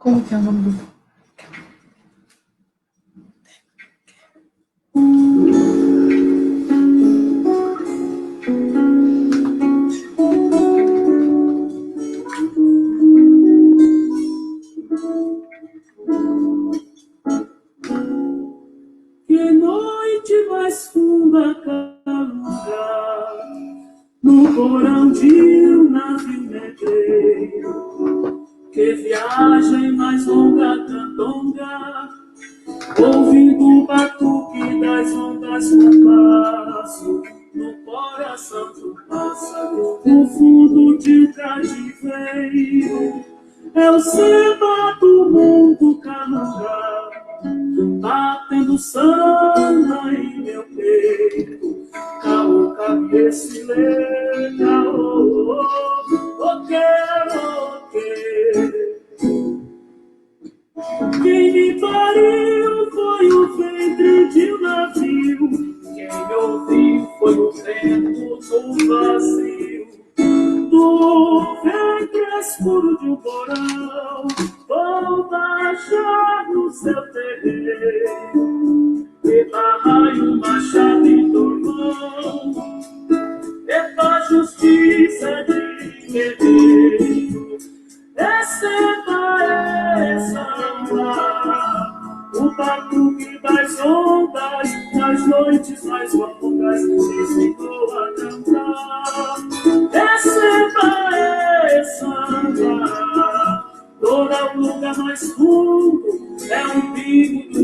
Como que é o nome do... Que noite mais funda calunga no porão de um navio negreiro. Que viagem mais longa candonga, ouvindo o batuque das ondas compasso no coração do pássaro, no fundo de um cativeiro. É o samba do mundo calunga, batendo samba em meu peito. Caô, cabeça, caô, quero. Quem me pariu foi o ventre de um navio, quem me ouviu foi o vento do vazio. Do ventre escuro de um porão, vou baixar no seu terreiro, e barrai um machado em tormão, e faz justiça de guerreiro. É samba, o batuque das ondas, nas noites mais longas, me ensinou a cantar. É samba, toda o lugar mais fundo, é o umbigo do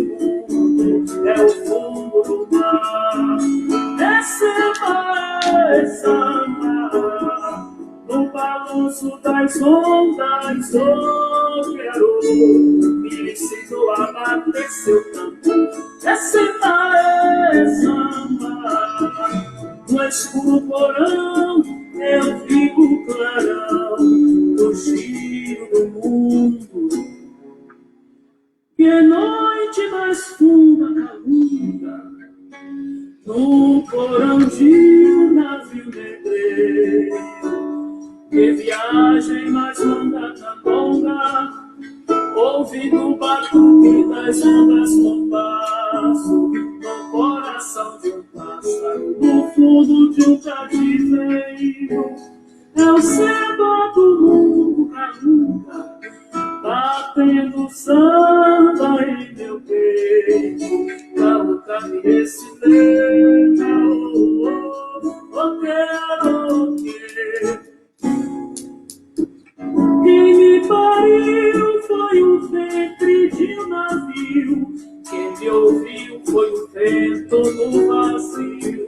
mundo, é o fundo do mar. É samba, no balanço das ondas, oh, quero, me ensinou a bater seu tambor. É samba, no escuro porão, eu vi o clarão do giro do mundo. Que noite mais funda calunga, no porão de um navio negreiro. Que viagem mais longa, longa, ouvindo o batuque das ondas compasso no coração de um pássaro, no fundo de um cativeiro. É o samba do mundo calunga, batendo samba em meu peito. Caô, cabeça, quero. Quem me pariu foi o ventre de um navio, quem me ouviu foi o vento no vazio.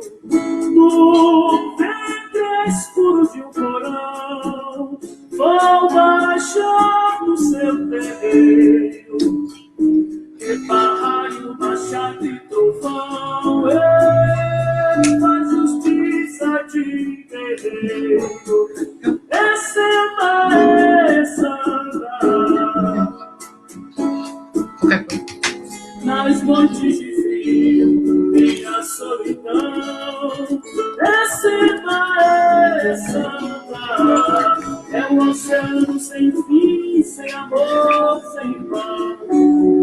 No ventre escuro de um porão, vou baixar no seu terreiro, que barraio, machado e trovão, faz justiça de guerreiro. É samba, nas noites de frio, minha solidão. É samba, é um oceano sem fim, sem amor, sem vão.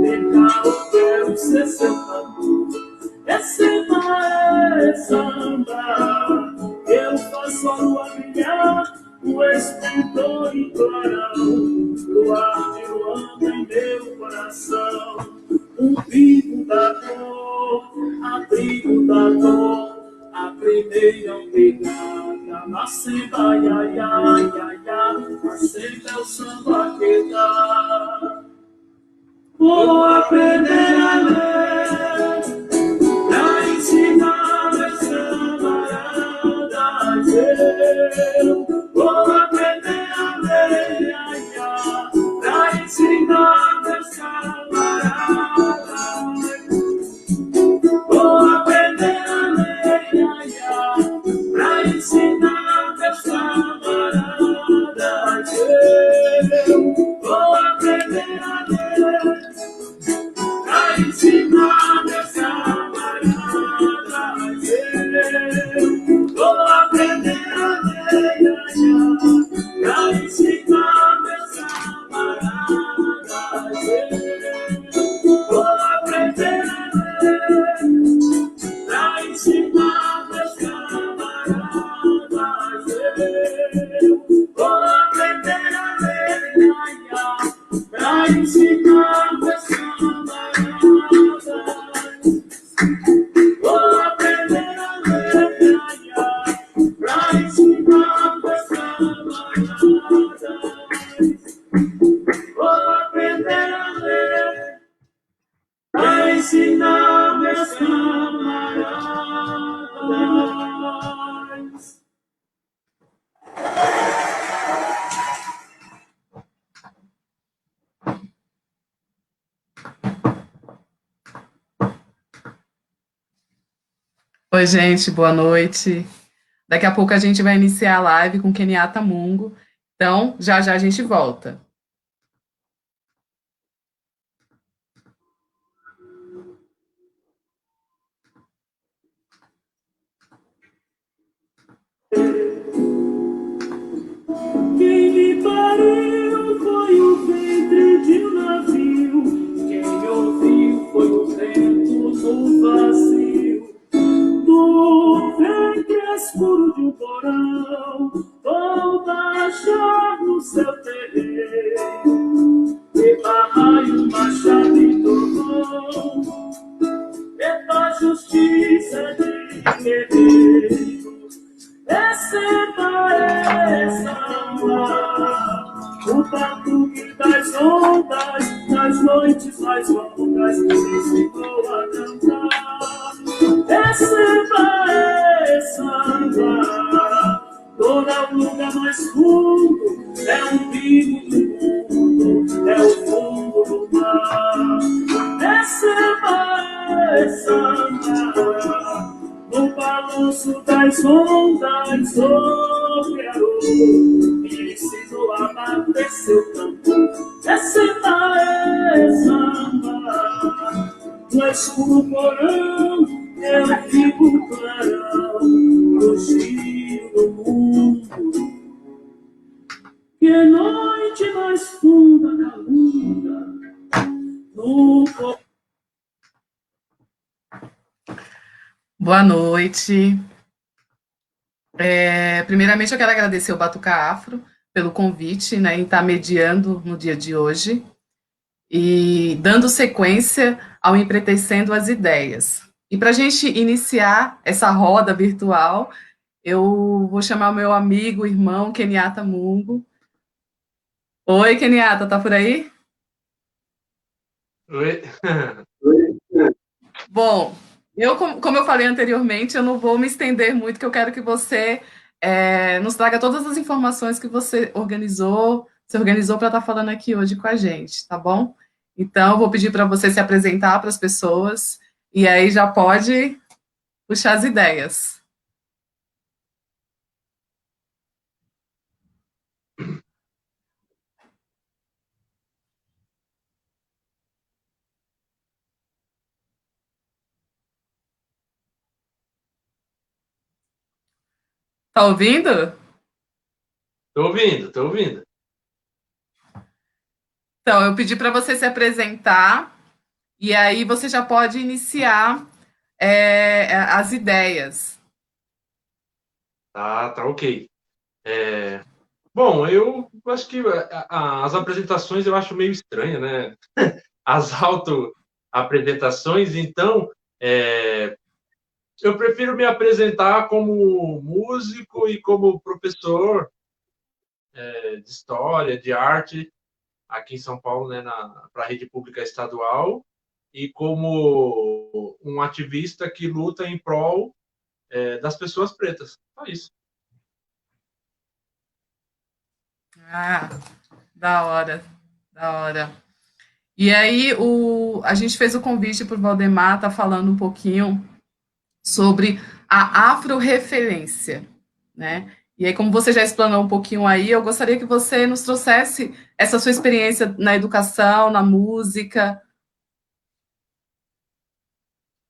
De cá eu quero ser seu cantor. É samba, eu faço a lua brilhar, o esplendor em clarão, luar de Luanda em meu coração. Umbigo da dor, abrigo da dor, a primeira obrigada. Na samba, ia, na samba é o samba que dá. Vou aprender a ler, pra ensinar meus camaradas. Eu vou aprender a ler, pra ensinar meus camaradas. Vou aprender a ler, pra ensinar meus camaradas. Eu vou aprender a ler, pra ensinar meus pra ensinar meus camaradas. Eu vou aprender a ler e pra ensinar meus camaradas. Vou aprender a ler e pra ensinar meus camaradas. Vou aprender a ler pra ensinar meus camaradas. Oi, gente, boa noite. Daqui a pouco a gente vai iniciar a live com Kenyatta Mungo. Então, já já a gente volta. Quem me pariu foi o ventre de um navio. Quem me ouviu foi o vento no vazio. Do ventre escuro de um porão, vou baixar no seu terreiro. E barrai uma chave trovão, epa justiça de guerreiro. Receba essa alma, o batuque das ondas, nas noites mais longas, me ensinou a cantar. Receba essa alma, toda o lugar mais fundo, é um bico do mundo, é o fundo do mar. Receba essa alma, no balanço das ondas, sobre a lua, me ensinou a bater seu tambor. Receba essa alma, no escuro porão, eu fico clarão, no giro do mundo. Que noite mais funda da lua, no porão. Boa noite. Primeiramente, eu quero agradecer o Batuca Afro pelo convite, né, em estar mediando no dia de hoje e dando sequência ao Empretecendo as Ideias. E para a gente iniciar essa roda virtual, eu vou chamar o meu amigo, irmão, Kenyatta Mungo. Oi, Kenyatta, tá por aí? Oi. Bom, como eu falei anteriormente, eu não vou me estender muito, que eu quero que você nos traga todas as informações que você se organizou para estar falando aqui hoje com a gente, tá bom? Então, eu vou pedir para você se apresentar para as pessoas e aí já pode puxar as ideias. Tá ouvindo? Tô ouvindo. Então, eu pedi para você se apresentar e aí você já pode iniciar as ideias. Tá ok. Bom, eu acho que as apresentações eu acho meio estranha, né? As auto-apresentações, então eu prefiro me apresentar como músico e como professor de história, de arte, aqui em São Paulo, né, para a rede pública estadual, e como um ativista que luta em prol das pessoas pretas. Só isso. Ah, da hora, da hora. E aí, a gente fez o convite para o Valdemar tá falando um pouquinho sobre a afro-referência, né? E aí, como você já explanou um pouquinho aí, eu gostaria que você nos trouxesse essa sua experiência na educação, na música.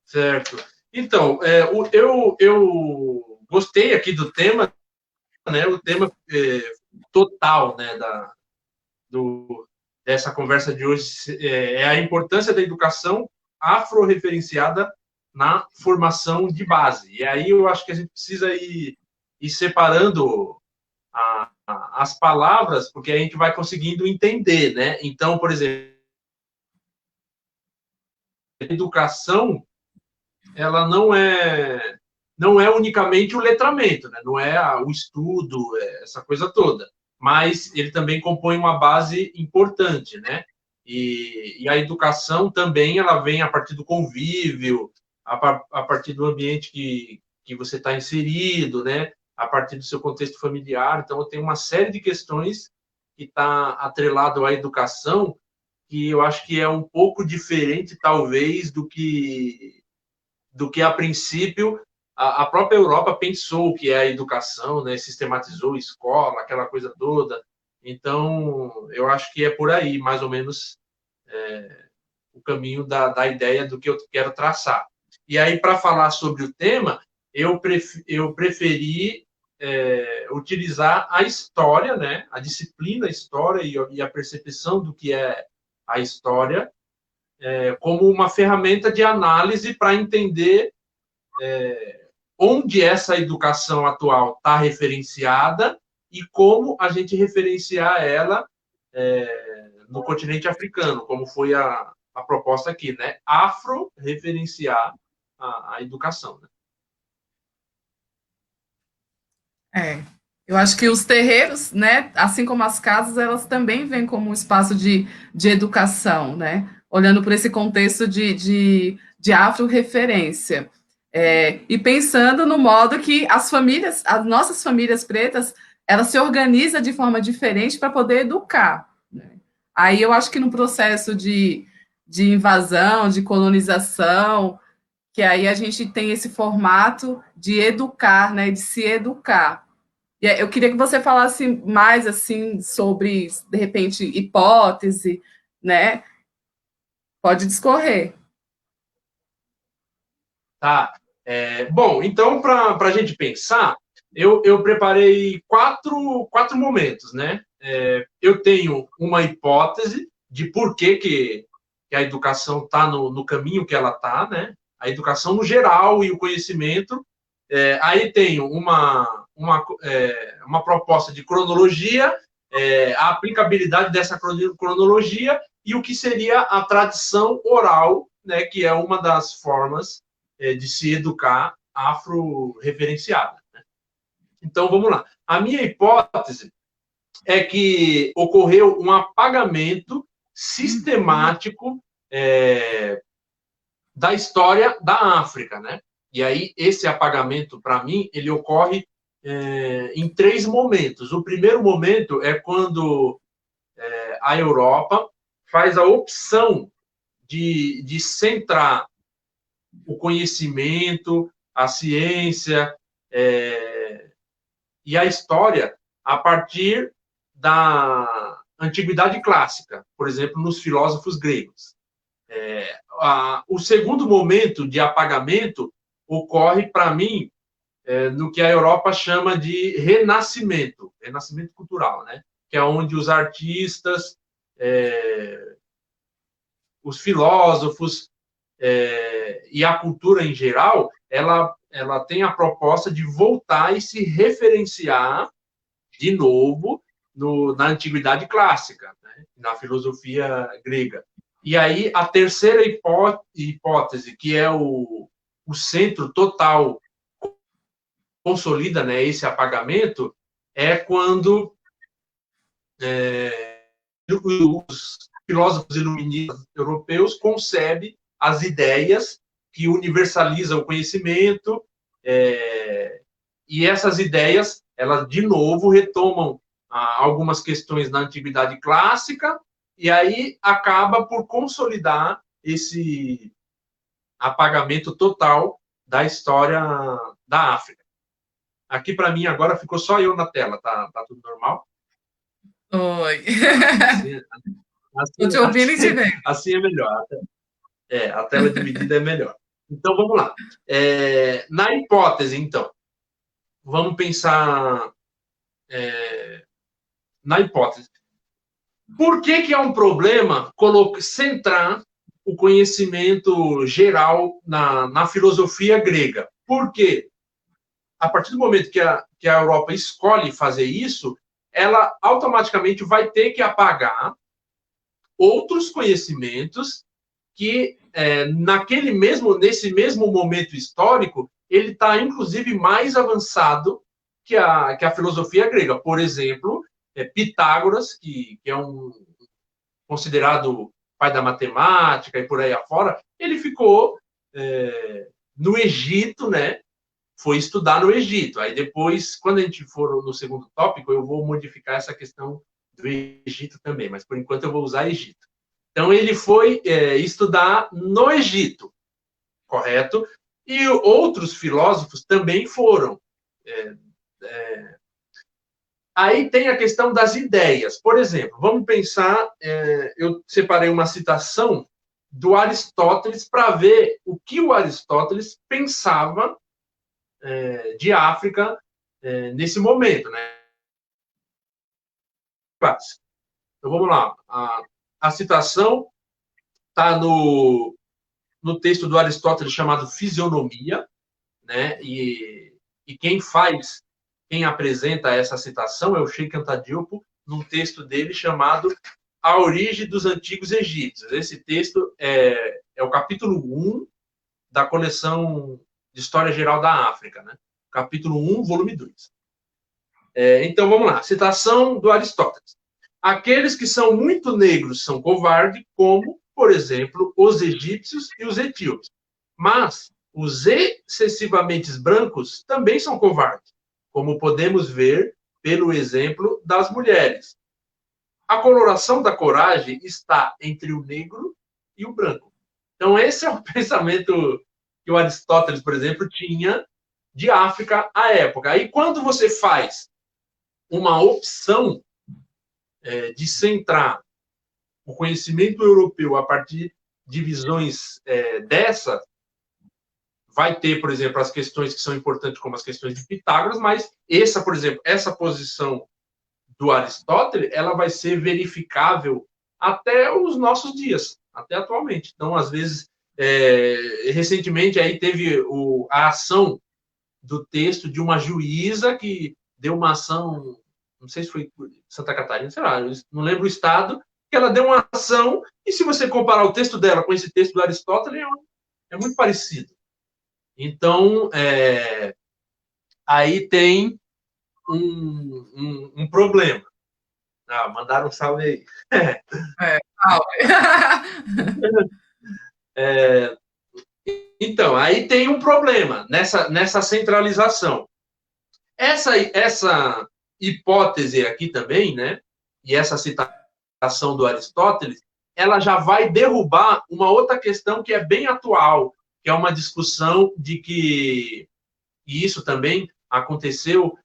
Certo. Então, eu gostei aqui do tema, né? O tema total, né, dessa conversa de hoje é a importância da educação afro-referenciada na formação de base. E aí eu acho que a gente precisa ir separando as palavras, porque a gente vai conseguindo entender, né? Então, por exemplo, a educação, ela não é unicamente o letramento, né? Não é o estudo, essa coisa toda, mas ele também compõe uma base importante, né? E a educação também, ela vem a partir do convívio, a partir do ambiente que você está inserido, né? A partir do seu contexto familiar. Então, tem uma série de questões que está atrelado à educação, que eu acho que é um pouco diferente, talvez, do que a princípio a própria Europa pensou que é a educação, né? Sistematizou escola, aquela coisa toda. Então, eu acho que é por aí, mais ou menos, o caminho da ideia do que eu quero traçar. E aí, para falar sobre o tema, eu preferi utilizar a história, né? A disciplina história e a percepção do que é a história como uma ferramenta de análise para entender onde essa educação atual está referenciada e como a gente referenciar ela no continente africano, como foi a proposta aqui, né? Afro-referenciar a educação. É. Eu acho que os terreiros, né, assim como as casas, elas também vêm como um espaço de educação, né? Olhando por esse contexto de afro-referência. E pensando no modo que as famílias, as nossas famílias pretas, elas se organizam de forma diferente para poder educar, né? Aí eu acho que no processo de invasão, de colonização, que aí a gente tem esse formato de educar, né, de se educar. E eu queria que você falasse mais assim sobre, de repente, hipótese, né? Pode discorrer. Tá. Bom, então, para a gente pensar, eu preparei quatro momentos, né? Eu tenho uma hipótese de por que a educação está no caminho que ela está, né? A educação no geral e o conhecimento. Aí tenho uma proposta de cronologia, a aplicabilidade dessa cronologia e o que seria a tradição oral, né? Que é uma das formas de se educar afro-referenciada. Né? Então, vamos lá. A minha hipótese é que ocorreu um apagamento sistemático da história da África, né? E aí, esse apagamento, para mim, ele ocorre em 3 momentos. O primeiro momento é quando a Europa faz a opção de centrar o conhecimento, a ciência e a história a partir da antiguidade clássica, por exemplo, nos filósofos gregos. O segundo momento de apagamento ocorre, para mim, no que a Europa chama de renascimento cultural, né? Que é onde os artistas, os filósofos, e a cultura em geral, ela tem a proposta de voltar e se referenciar de novo na antiguidade clássica, né? Na filosofia grega. E aí, a terceira hipótese, que é o centro total consolida, né, esse apagamento, é quando os filósofos iluministas europeus concebem as ideias que universalizam o conhecimento, e essas ideias, elas, de novo, retomam algumas questões da antiguidade clássica, e aí acaba por consolidar esse apagamento total da história da África. Aqui, para mim, agora ficou só eu na tela, tá tudo normal? Oi. Estou Assim, te ouvindo e te vendo. assim é melhor. A tela dividida é melhor. Então, vamos lá. Na hipótese, então, vamos pensar na hipótese. Por que é um problema centrar o conhecimento geral na filosofia grega. Por quê? A partir do momento que a Europa escolhe fazer isso, ela automaticamente vai ter que apagar outros conhecimentos que, nesse mesmo momento histórico, ele está, inclusive, mais avançado que a filosofia grega. Por exemplo, Pitágoras, que é considerado pai da matemática e por aí afora, ele ficou no Egito, né? Foi estudar no Egito. Aí depois, quando a gente for no segundo tópico, eu vou modificar essa questão do Egito também, mas por enquanto eu vou usar Egito. Então ele foi estudar no Egito, correto? E outros filósofos também foram. Aí tem a questão das ideias. Por exemplo, vamos pensar, eu separei uma citação do Aristóteles para ver o que o Aristóteles pensava de África nesse momento, né? Então vamos lá. A citação está no texto do Aristóteles chamado Fisionomia, né? E quem apresenta essa citação é o Sheikh Anta Diop, num texto dele chamado A Origem dos Antigos Egípcios. Esse texto é o capítulo 1 da coleção de História Geral da África, né? Capítulo 1, volume 2. Então, vamos lá. Citação do Aristóteles. Aqueles que são muito negros são covardes, como, por exemplo, os egípcios e os etíopes. Mas os excessivamente brancos também são covardes, como podemos ver pelo exemplo das mulheres. A coloração da coragem está entre o negro e o branco. Então, esse é o pensamento que o Aristóteles, por exemplo, tinha de África à época. Aí, quando você faz uma opção de centrar o conhecimento europeu a partir de visões dessa, vai ter, por exemplo, as questões que são importantes, como as questões de Pitágoras, mas por exemplo, essa posição do Aristóteles, ela vai ser verificável até os nossos dias, até atualmente. Então, às vezes, recentemente, aí teve a ação do texto de uma juíza que deu uma ação, não sei se foi Santa Catarina, sei lá, não lembro o estado, que ela deu uma ação, e se você comparar o texto dela com esse texto do Aristóteles, é muito parecido. Então, aí tem um problema. Mandaram um salve aí. Então, aí tem um problema nessa centralização. Essa hipótese aqui também, né, e essa citação do Aristóteles, ela já vai derrubar uma outra questão que é bem atual, que é uma discussão de que, e isso também aconteceu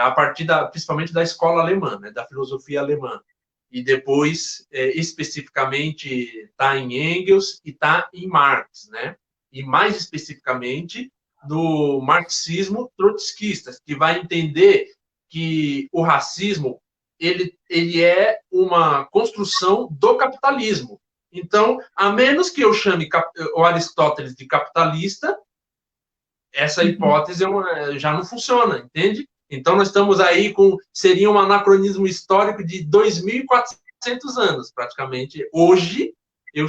a partir principalmente da escola alemã, né, da filosofia alemã, e depois, especificamente, está em Engels e está em Marx, né, e mais especificamente no marxismo trotskista, que vai entender que o racismo ele é uma construção do capitalismo. Então, a menos que eu chame o Aristóteles de capitalista, essa hipótese já não funciona, entende? Então, nós estamos aí seria um anacronismo histórico de 2.400 anos, praticamente. Hoje, eu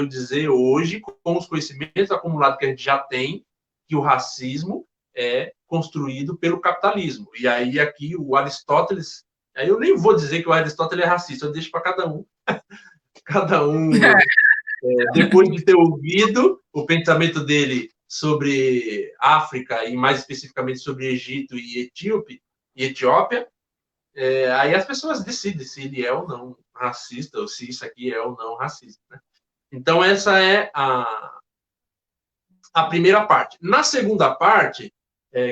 dizer hoje, com os conhecimentos acumulados que a gente já tem, que o racismo é construído pelo capitalismo. E aí, aqui, o Aristóteles... Aí eu nem vou dizer que o Aristóteles é racista, eu deixo para cada um. Cada um, depois de ter ouvido o pensamento dele sobre África, e mais especificamente sobre Egito e Etiópia, aí as pessoas decidem se ele é ou não racista, ou se isso aqui é ou não racista, né? Então, essa é a primeira parte. Na segunda parte,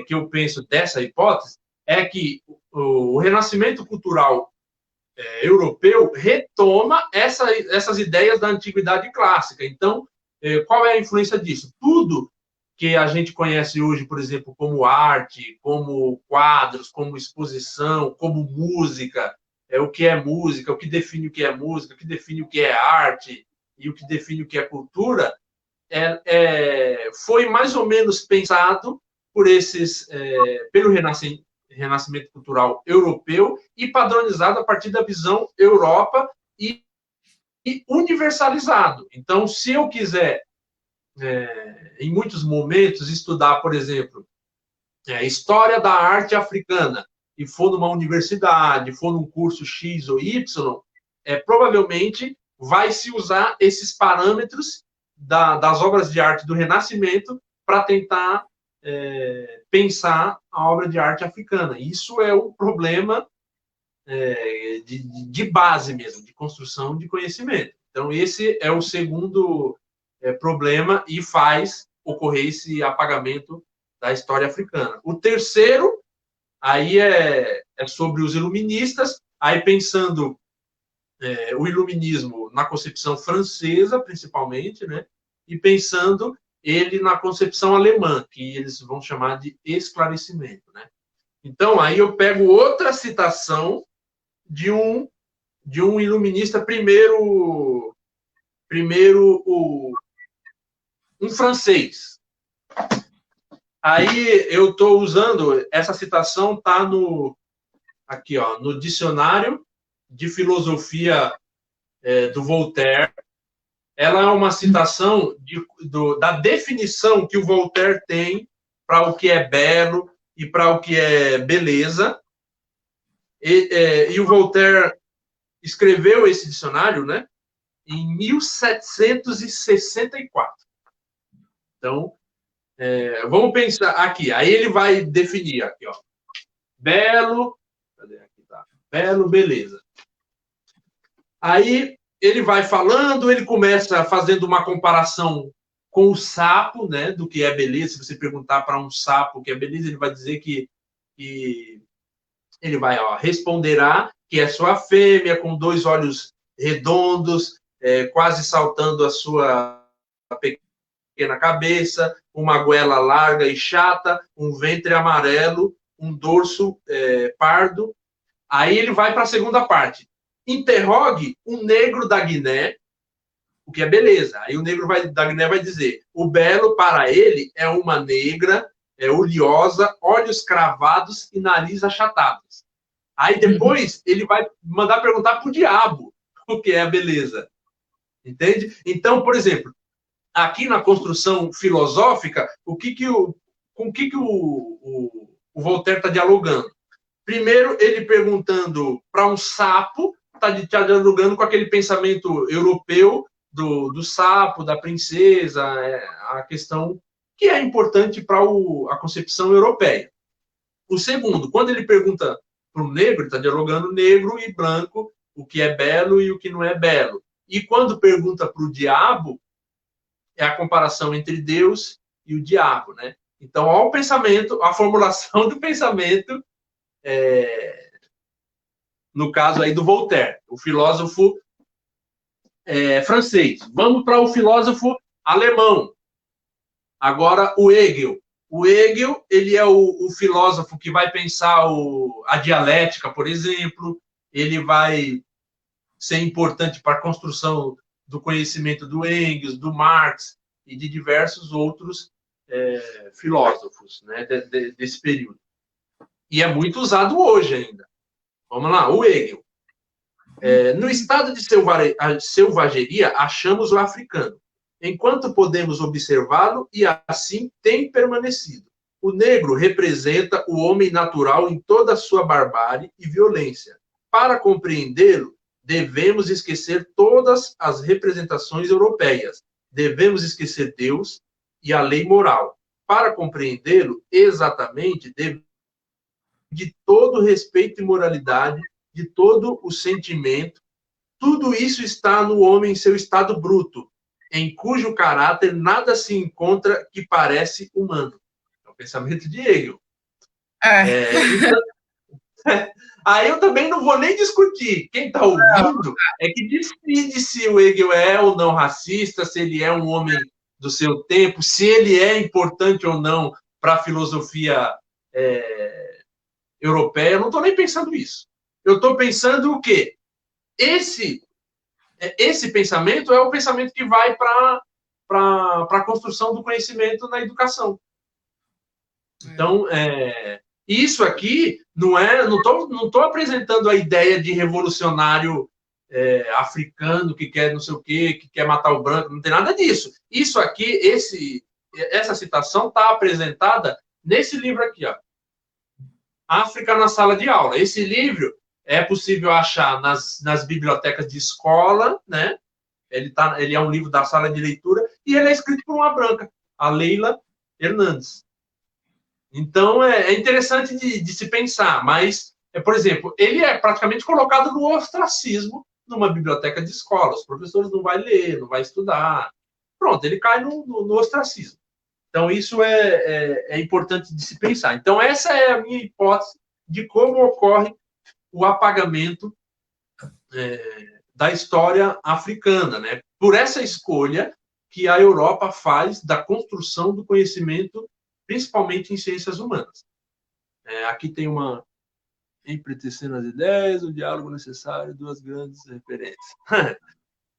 que eu penso dessa hipótese, é que o renascimento cultural europeu retoma essas ideias da antiguidade clássica. Então, qual é a influência disso? Tudo que a gente conhece hoje, por exemplo, como arte, como quadros, como exposição, como música, o que é música, o que define o que é música, o que define o que é arte e o que define o que é cultura, foi mais ou menos pensado por pelo renascimento cultural europeu e padronizado a partir da visão Europa e universalizado. Então, se eu quiser, em muitos momentos, estudar, por exemplo, a história da arte africana, e for numa universidade, for num curso X ou Y, provavelmente vai se usar esses parâmetros das obras de arte do Renascimento para tentar pensar a obra de arte africana. Isso é um problema de base mesmo, de construção de conhecimento. Então, esse é o segundo problema e faz ocorrer esse apagamento da história africana. O terceiro, aí é sobre os iluministas, aí pensando o iluminismo na concepção francesa, principalmente, né? E pensando ele na concepção alemã, que eles vão chamar de esclarecimento, né? Então, aí eu pego outra citação de um iluminista, primeiro um francês. Aí eu estou usando, essa citação está aqui, ó, no dicionário de filosofia do Voltaire. Ela é uma citação da definição que o Voltaire tem para o que é belo e para o que é beleza. E o Voltaire escreveu esse dicionário, né, em 1764. Então, vamos pensar aqui. Aí ele vai definir aqui, ó, belo, cadê aqui, tá? Belo, beleza. Aí ele vai falando, ele começa fazendo uma comparação com o sapo, né, do que é beleza. Se você perguntar para um sapo o que é beleza, ele vai dizer que ele vai, ó, responderá que é sua fêmea, com 2 olhos redondos, quase saltando a sua pequena cabeça, uma goela larga e chata, um ventre amarelo, um dorso pardo. Aí ele vai para a segunda parte. Interrogue um negro da Guiné, o que é beleza. Aí o negro da Guiné vai dizer: o belo para ele é uma negra, oleosa, olhos cravados e nariz achatados. Aí depois ele vai mandar perguntar para o diabo o que é a beleza. Entende? Então, por exemplo, aqui na construção filosófica, com o Voltaire está dialogando? Primeiro, ele perguntando para um sapo, está dialogando com aquele pensamento europeu do sapo, da princesa, a questão que é importante para a concepção europeia. O segundo, quando ele pergunta para o negro, ele está dialogando negro e branco, o que é belo e o que não é belo. E quando pergunta para o diabo, é a comparação entre Deus e o diabo, né? Então, olha o pensamento, a formulação do pensamento, no caso aí do Voltaire, o filósofo francês. Vamos para o filósofo alemão. Agora, o Hegel. O Hegel, ele é o filósofo que vai pensar a dialética, por exemplo. Ele vai ser importante para a construção do conhecimento do Engels, do Marx e de diversos outros filósofos, né, desse período. E é muito usado hoje ainda. Vamos lá, o Hegel. No estado de selvageria, achamos o africano, enquanto podemos observá-lo, e assim tem permanecido. O negro representa o homem natural em toda a sua barbárie e violência. Para compreendê-lo, devemos esquecer todas as representações europeias. Devemos esquecer Deus e a lei moral. Para compreendê-lo exatamente, de todo respeito e moralidade, de todo o sentimento, tudo isso está no homem em seu estado bruto, em cujo caráter nada se encontra que parece humano. É o pensamento de Hegel. Então, aí eu também não vou nem discutir. Quem está ouvindo é que decide se o Hegel é ou não racista, se ele é um homem do seu tempo, se ele é importante ou não para a filosofia europeia. Eu não estou nem pensando isso. eu estou pensando o quê? Esse pensamento é o pensamento que vai para a construção do conhecimento na educação. Então, isso aqui não estou apresentando a ideia de revolucionário africano que quer não sei o quê, que quer matar o branco, não tem nada disso. Isso aqui, essa citação está apresentada nesse livro aqui, ó, África na Sala de Aula. Esse livro é possível achar nas bibliotecas de escola, né? Ele é um livro da sala de leitura e ele é escrito por uma branca, a Leila Hernandes. Então, é interessante de se pensar, mas, por exemplo, ele é praticamente colocado no ostracismo numa biblioteca de escola. Os professores não vão ler, não vão estudar. Pronto, ele cai no ostracismo. Então, isso é importante de se pensar. Então, essa é a minha hipótese de como ocorre o apagamento da história africana, né? Por essa escolha que a Europa faz da construção do conhecimento, principalmente em ciências humanas. Aqui tem uma empretecendo as ideias, o diálogo necessário, duas grandes referências.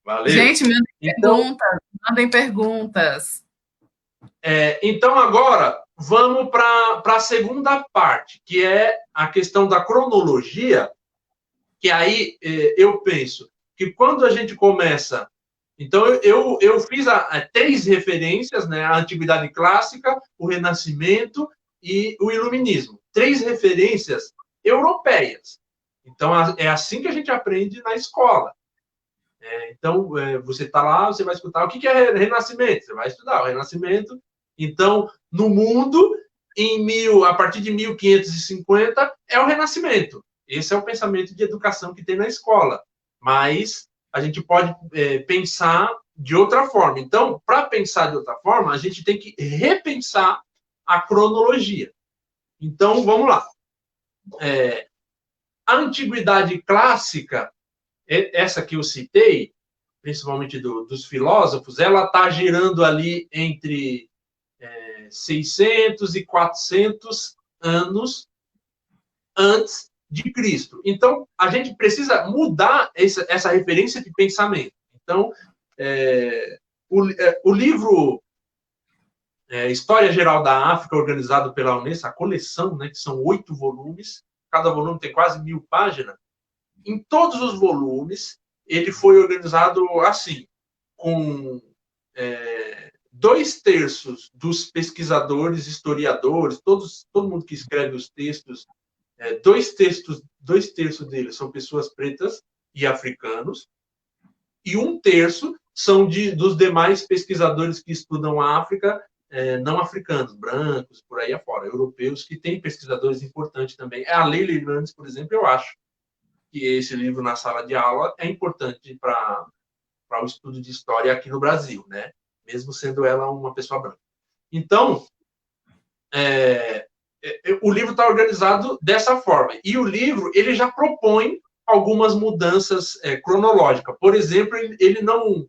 Valeu. Gente, mandem perguntas. Então, agora, vamos para a segunda parte, que é a questão da cronologia, que aí eu penso que quando a gente começa... Então, eu fiz 3 referências, né? A Antiguidade Clássica, o Renascimento e o Iluminismo. 3 referências europeias. Então, é assim que a gente aprende na escola. Então, você está lá, você vai escutar o que é Renascimento. Você vai estudar o Renascimento. Então, no mundo, a partir de 1550, é o Renascimento. Esse é o pensamento de educação que tem na escola. Mas a gente pode pensar de outra forma. Então, para pensar de outra forma, a gente tem que repensar a cronologia. Então, vamos lá. A Antiguidade Clássica, essa que eu citei, principalmente dos filósofos, ela está girando ali entre 600 e 400 anos antes de Cristo. Então, a gente precisa mudar essa referência de pensamento. Então, o livro História Geral da África, organizado pela Unesco, a coleção, né, que são 8 volumes, cada volume tem quase 1000 páginas. Em todos os volumes, ele foi organizado assim, com 2/3 dos pesquisadores, historiadores, todo mundo que escreve os textos, 2/3 deles são pessoas pretas e africanos, e 1/3 são dos demais pesquisadores que estudam a África, não africanos, brancos, por aí afora, europeus, que têm pesquisadores importantes também. A Leila Hernandes, por exemplo, eu acho que esse livro na sala de aula é importante para o estudo de história aqui no Brasil, né? Mesmo sendo ela uma pessoa branca. Então, o livro está organizado dessa forma. E o livro ele já propõe algumas mudanças cronológicas. Por exemplo, ele não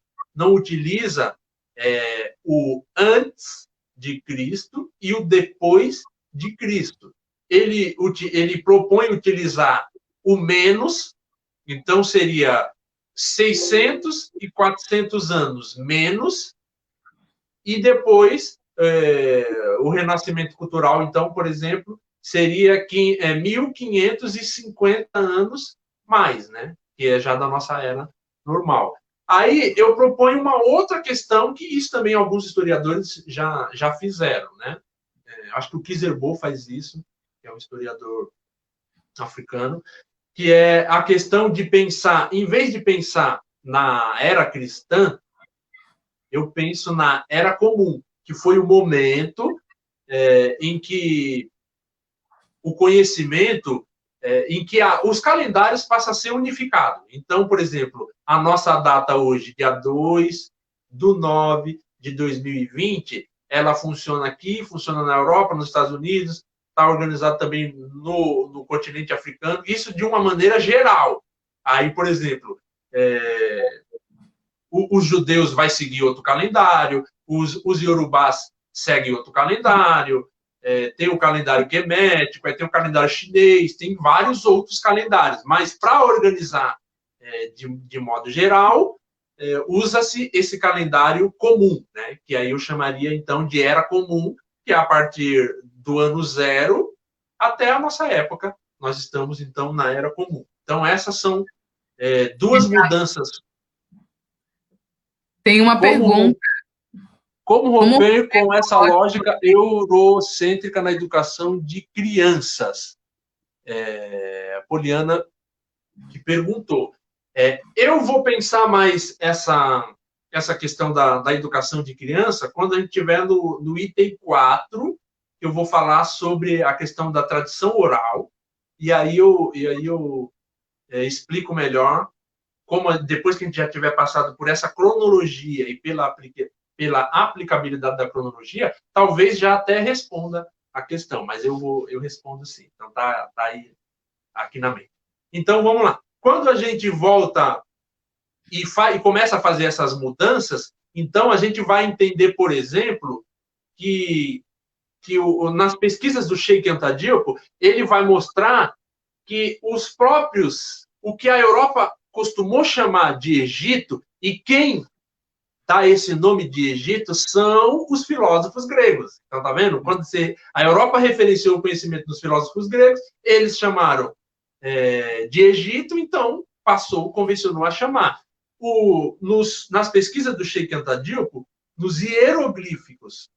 utiliza o antes de Cristo e o depois de Cristo. Ele propõe utilizar o menos, então seria 600 e 400 anos menos, e depois o renascimento cultural, então, por exemplo, seria 1550 anos mais, né? Que é já da nossa era normal. Aí eu proponho uma outra questão, que isso também alguns historiadores já fizeram, né? Acho que o Kizerbo faz isso, que é um historiador africano, que é a questão de pensar, em vez de pensar na era cristã, eu penso na era comum, que foi o momento em que o conhecimento, em que os calendários passam a ser unificados. Então, por exemplo, a nossa data hoje, dia 2/9/2020, ela funciona aqui, funciona na Europa, nos Estados Unidos, está organizado também no continente africano, isso de uma maneira geral. Aí, por exemplo, os judeus vai seguir outro calendário, os iorubás seguem outro calendário, tem o calendário quemético, tem o calendário chinês, tem vários outros calendários, mas para organizar de modo geral, usa-se esse calendário comum, né? Que aí eu chamaria então de Era Comum, que é a partir do ano 0 até a nossa época. Nós estamos então na Era Comum. Então essas são duas mudanças. Tem uma pergunta. Como romper com essa lógica eurocêntrica na educação de crianças? A Poliana que perguntou. Eu vou pensar mais essa questão da educação de criança quando a gente estiver no item 4, que eu vou falar sobre a questão da tradição oral, e aí eu explico melhor como, depois que a gente já tiver passado por essa cronologia e pela aplicabilidade da cronologia, talvez já até responda a questão, mas eu respondo sim. Então, tá aí, aqui na mente. Então, vamos lá. Quando a gente volta e começa a fazer essas mudanças, então a gente vai entender, por exemplo, que nas pesquisas do Sheikh Anta Diop, ele vai mostrar que o que a Europa costumou chamar de Egito, e quem dá esse nome de Egito são os filósofos gregos. Então, tá vendo? Quando a Europa referenciou o conhecimento dos filósofos gregos, eles chamaram de Egito, então convencionou a chamar. Nas pesquisas do Sheikh Anta Diop, nos hieroglíficos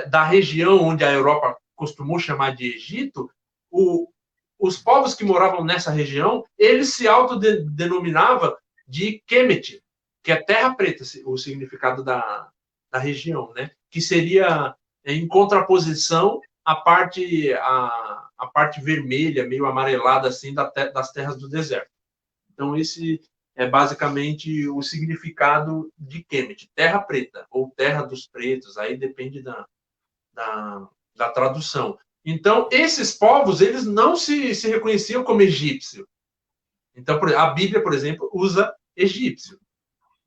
da região onde a Europa costumou chamar de Egito, os povos que moravam nessa região, eles se autodenominavam de Kemet, que é terra preta, o significado da região, né? Que seria em contraposição à parte vermelha, meio amarelada, assim, das terras do deserto. Então, esse é basicamente o significado de Kemet, terra preta, ou terra dos pretos, aí depende da tradução. Então, esses povos, eles não se reconheciam como egípcio. Então, a Bíblia, por exemplo, usa egípcio.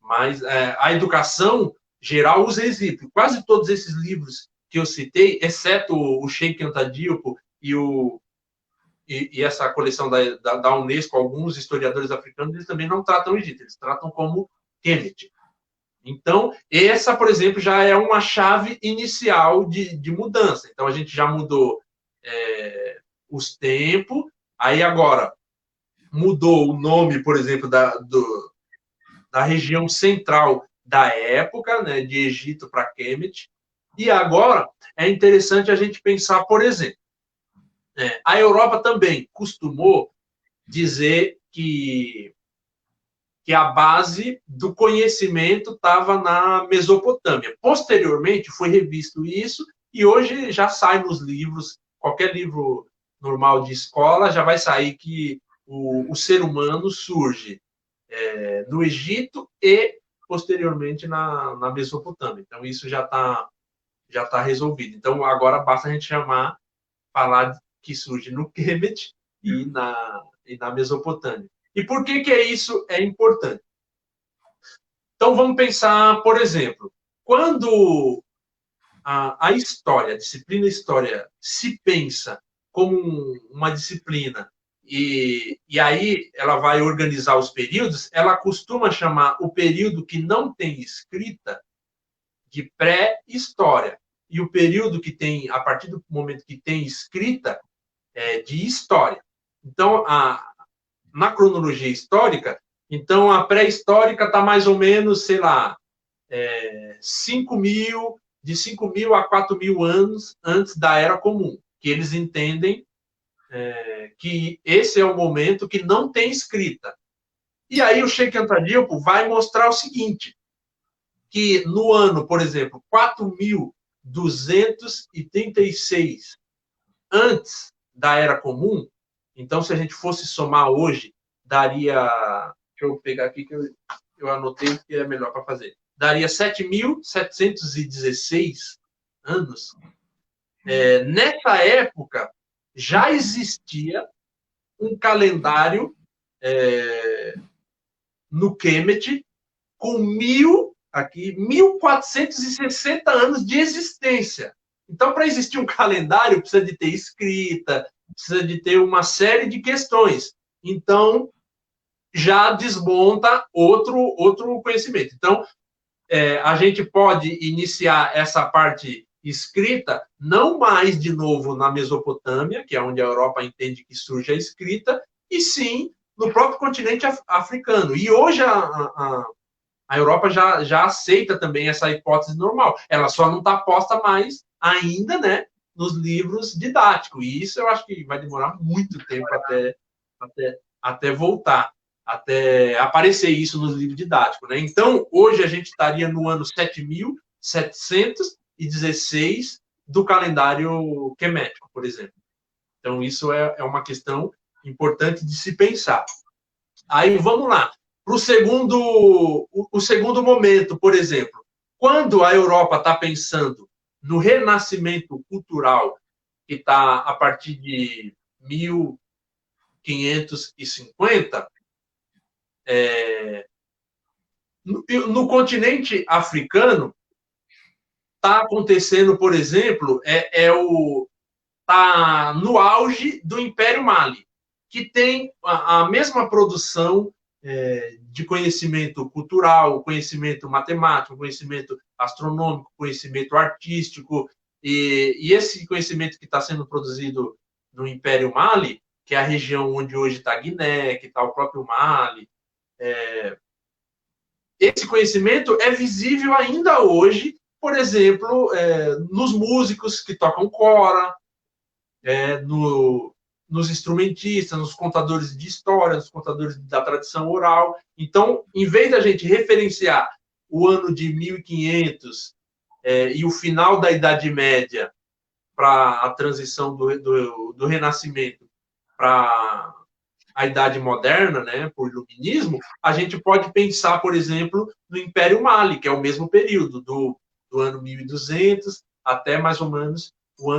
Mas a educação geral usa egípcio. Quase todos esses livros que eu citei, exceto o Sheikh Anta Diop e essa coleção da Unesco, alguns historiadores africanos, eles também não tratam o Egito, eles tratam como Kemet. Então, essa, por exemplo, já é uma chave inicial de mudança. Então, a gente já mudou os tempos, aí agora mudou o nome, por exemplo, da região central da época, né, de Egito para Kemet, e agora é interessante a gente pensar, por exemplo, a Europa também costumou dizer que a base do conhecimento estava na Mesopotâmia. Posteriormente, foi revisto isso, e hoje já sai nos livros, qualquer livro normal de escola, já vai sair que o ser humano surge no Egito e, posteriormente, na Mesopotâmia. Então, isso já tá resolvido. Então, agora basta a gente falar que surge no Kemet e na Mesopotâmia. E por que isso é importante? Então, vamos pensar, por exemplo, quando a história, a disciplina história, se pensa como uma disciplina e aí ela vai organizar os períodos, ela costuma chamar o período que não tem escrita de pré-história e o período que tem, a partir do momento que tem escrita, de história. Então, na cronologia histórica, então a pré-histórica está mais ou menos, sei lá, de 5.000 a 4.000 anos antes da Era Comum, que eles entendem que esse é o momento que não tem escrita. E aí o Sheikh Anta Diop vai mostrar o seguinte, que no ano, por exemplo, 4.236 antes da Era Comum, então, se a gente fosse somar hoje, daria... Deixa eu pegar aqui que eu anotei que é melhor para fazer. Daria 7.716 anos. Nessa época, já existia um calendário no Kemet com 1.460 anos de existência. Então, para existir um calendário, precisa de ter escrita, precisa de ter uma série de questões. Então, já desmonta outro conhecimento. Então, a gente pode iniciar essa parte escrita, não mais de novo na Mesopotâmia, que é onde a Europa entende que surge a escrita, e sim no próprio continente africano. E hoje a Europa já aceita também essa hipótese normal. Ela só não está posta mais ainda, né, nos livros didáticos. E isso eu acho que vai demorar muito tempo até voltar, até aparecer isso nos livros didáticos, né? Então, hoje a gente estaria no ano 7.716 do calendário quemético, por exemplo. Então, isso é uma questão importante de se pensar. Aí, vamos lá. Para o segundo momento, por exemplo, quando a Europa está pensando no renascimento cultural, que está a partir de 1550, no continente africano, está acontecendo, por exemplo, está no auge do Império Mali, que tem a mesma produção de conhecimento cultural, conhecimento matemático, conhecimento astronômico, conhecimento artístico, e esse conhecimento que está sendo produzido no Império Mali, que é a região onde hoje está Guiné, que está o próprio Mali, esse conhecimento é visível ainda hoje, por exemplo, nos músicos que tocam cora, nos instrumentistas, nos contadores de história, nos contadores da tradição oral. Então, em vez da gente referenciar o ano de 1500 e o final da Idade Média para a transição do Renascimento para a Idade Moderna, né, por Iluminismo, a gente pode pensar, por exemplo, no Império Mali, que é o mesmo período, do ano 1200 até mais ou menos o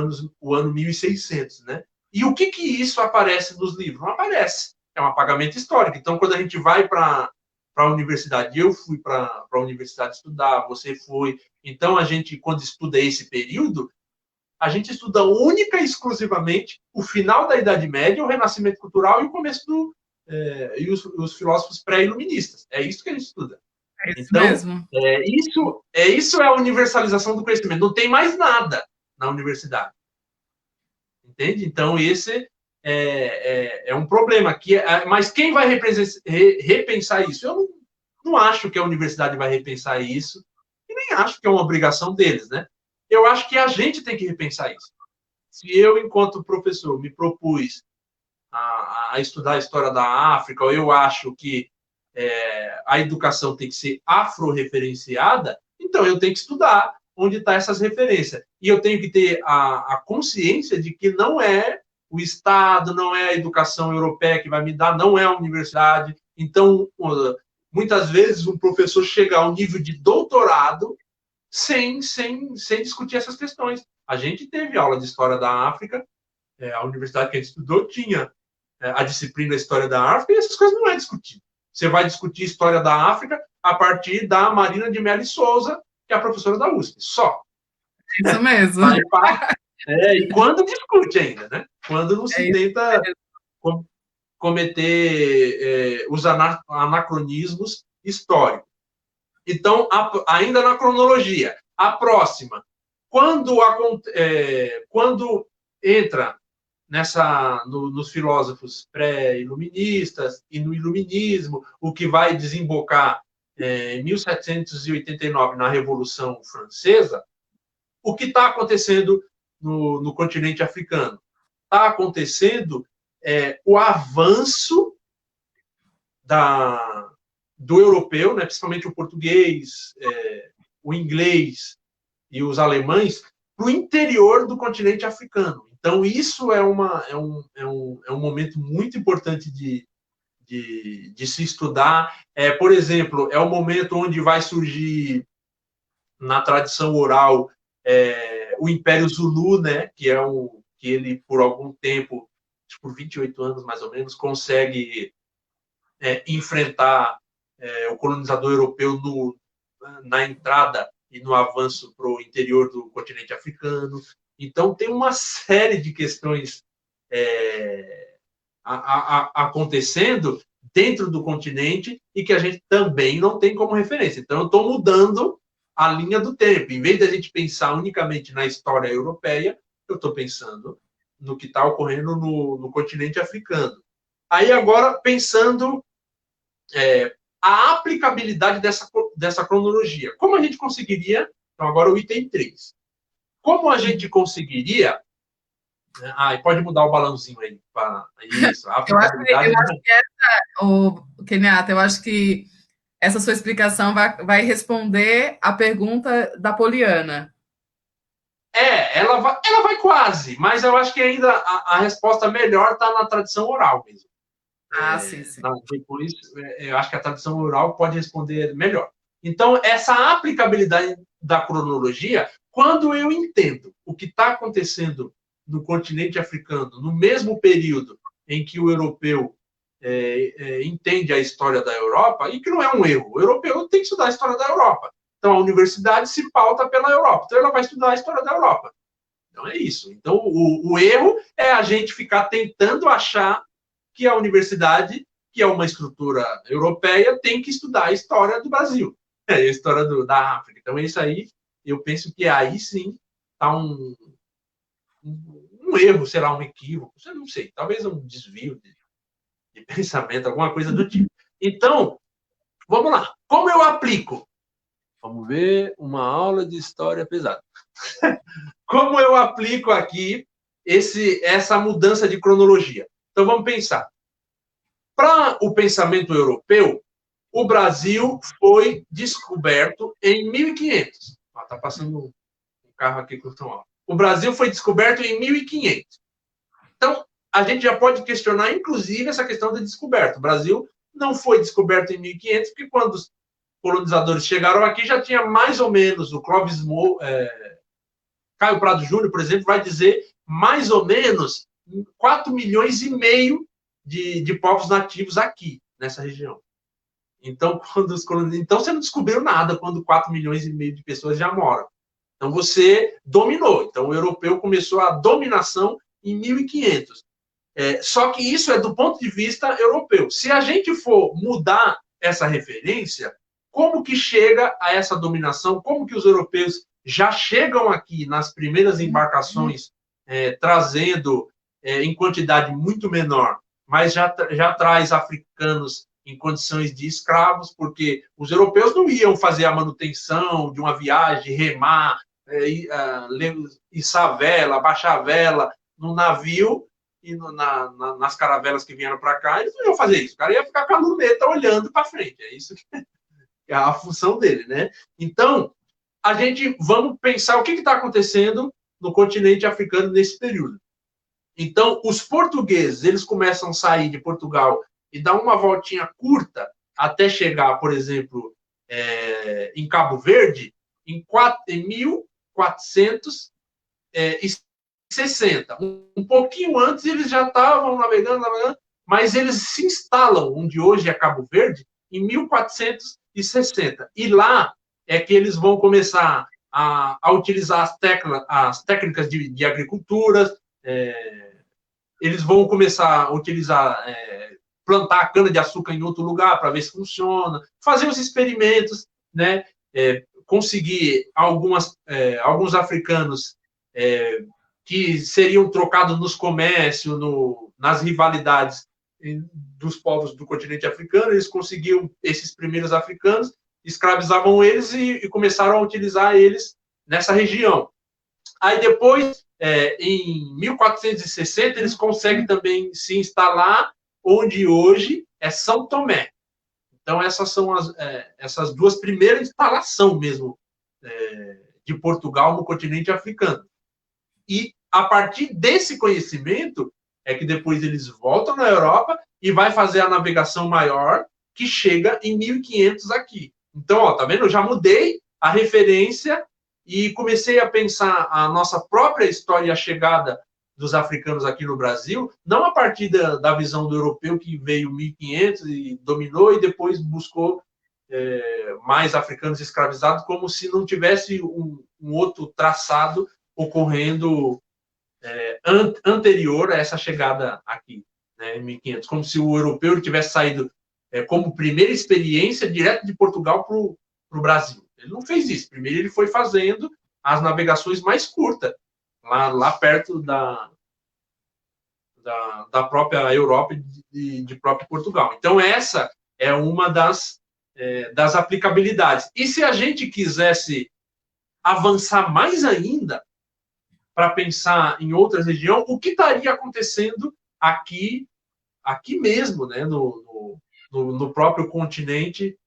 ano 1600, né? E o que isso aparece nos livros? Não aparece. É um apagamento histórico. Então, quando a gente vai para a universidade, eu fui para a universidade estudar, você foi. Então, a gente, quando estuda esse período, a gente estuda única e exclusivamente o final da Idade Média, o Renascimento Cultural e o começo e os filósofos pré-iluministas. É isso que a gente estuda. É isso então, mesmo. Isso é a universalização do conhecimento. Não tem mais nada na universidade. Entende? Então, esse é um problema. Mas quem vai repensar isso? Eu não acho que a universidade vai repensar isso e nem acho que é uma obrigação deles, né? Eu acho que a gente tem que repensar isso. Se eu, enquanto professor, me propus a estudar a história da África, ou eu acho que a educação tem que ser afro-referenciada, então eu tenho que estudar onde estão essas referências. E eu tenho que ter a consciência de que não é o Estado, não é a educação europeia que vai me dar, não é a universidade. Então, muitas vezes, um professor chega ao nível de doutorado sem discutir essas questões. A gente teve aula de História da África, a universidade que a gente estudou tinha a disciplina História da África, e essas coisas não é discutido. Você vai discutir História da África a partir da Marina de Mello Souza, que é a professora da USP. Só. Isso mesmo. E quando discute ainda, né? Quando não se tenta cometer os anacronismos históricos. Então, ainda na cronologia, a próxima. Quando entra nos filósofos pré-iluministas e no iluminismo, o que vai desembocar em 1789 na Revolução Francesa, o que está acontecendo no continente africano? Está acontecendo o avanço do europeu, né, principalmente o português, o inglês e os alemães, para o interior do continente africano. Então, isso é um momento muito importante de se estudar. Por exemplo, é o momento onde vai surgir, na tradição oral, o Império Zulu, né, que ele, por algum tempo, por 28 anos mais ou menos, consegue enfrentar o colonizador europeu na entrada e no avanço para o interior do continente africano. Então, tem uma série de questões acontecendo dentro do continente e que a gente também não tem como referência. Então, eu estou mudando a linha do tempo. Em vez de a gente pensar unicamente na história europeia, eu estou pensando no que está ocorrendo no continente africano. Aí, agora, pensando a aplicabilidade dessa cronologia. Como a gente conseguiria... Então, agora o item 3. Como a gente conseguiria... e pode mudar o balãozinho aí. Isso, a aplicabilidade... Eu acho que essa, Kenyatta, eu acho que essa sua explicação vai responder a pergunta da Poliana. Ela vai quase, mas eu acho que ainda a resposta melhor está na tradição oral mesmo. Sim, sim. Depois, eu acho que a tradição oral pode responder melhor. Então, essa aplicabilidade da cronologia, quando eu entendo o que está acontecendo no continente africano, no mesmo período em que o europeu entende a história da Europa, e que não é um erro, o europeu tem que estudar a história da Europa. Então, a universidade se pauta pela Europa, então ela vai estudar a história da Europa. Então, é isso. Então, o erro é a gente ficar tentando achar que a universidade, que é uma estrutura europeia, tem que estudar a história do Brasil, a história da África. Então, isso aí, eu penso que aí sim está um erro, sei lá, um equívoco, eu não sei, talvez um desvio de pensamento, alguma coisa do tipo. Então, vamos lá. Como eu aplico? Vamos ver, uma aula de história pesada. Como eu aplico aqui essa mudança de cronologia? Então, vamos pensar. Para o pensamento europeu, o Brasil foi descoberto em 1500. Está passando um carro aqui por tão alto. O Brasil foi descoberto em 1500. Então, a gente já pode questionar, inclusive, essa questão da descoberta. O Brasil não foi descoberto em 1500, porque quando os colonizadores chegaram aqui, já tinha mais ou menos o Clóvis Caio Prado Júnior, por exemplo, vai dizer mais ou menos 4 milhões e meio de povos nativos aqui, nessa região. Então, então, você não descobriu nada quando 4 milhões e meio de pessoas já moram. Então, você dominou. Então, o europeu começou a dominação em 1500. Só que isso é do ponto de vista europeu. Se a gente for mudar essa referência, como que chega a essa dominação? Como que os europeus já chegam aqui nas primeiras embarcações, trazendo em quantidade muito menor, mas já traz africanos em condições de escravos, porque os europeus não iam fazer a manutenção de uma viagem, remar, içar a vela, baixar a vela no navio e nas caravelas que vieram para cá, eles não iam fazer isso. O cara ia ficar com a luneta olhando para frente. É isso que é a função dele, né? Então, vamos pensar o que está acontecendo no continente africano nesse período. Então, os portugueses, eles começam a sair de Portugal e dar uma voltinha curta até chegar, por exemplo, em Cabo Verde, em 1460. Um pouquinho antes, eles já estavam navegando, mas eles se instalam, onde hoje é Cabo Verde, em 1460. E lá é que eles vão começar a utilizar as técnicas de agricultura, eles vão começar a utilizar, plantar a cana-de-açúcar em outro lugar para ver se funciona, fazer os experimentos, né? Conseguir alguns africanos que seriam trocados nos comércios, nas rivalidades dos povos do continente africano, eles conseguiam, esses primeiros africanos, escravizavam eles e começaram a utilizar eles nessa região. Aí depois, em 1460, eles conseguem também se instalar onde hoje é São Tomé. Então, essas são essas duas primeiras instalações mesmo de Portugal no continente africano. E, a partir desse conhecimento, é que depois eles voltam na Europa e vai fazer a navegação maior, que chega em 1500 aqui. Então, ó, tá vendo? Eu já mudei a referência e comecei a pensar a nossa própria história e a chegada dos africanos aqui no Brasil, não a partir da visão do europeu que veio em 1500 e dominou e depois buscou mais africanos escravizados, como se não tivesse um outro traçado ocorrendo anterior a essa chegada aqui, né, em 1500, como se o europeu ele tivesse saído como primeira experiência direto de Portugal para o Brasil. Ele não fez isso. Primeiro ele foi fazendo as navegações mais curtas, lá perto da própria Europa e de próprio Portugal. Então, essa é uma das aplicabilidades. E se a gente quisesse avançar mais ainda para pensar em outras regiões, o que estaria acontecendo aqui mesmo, né, no próprio continente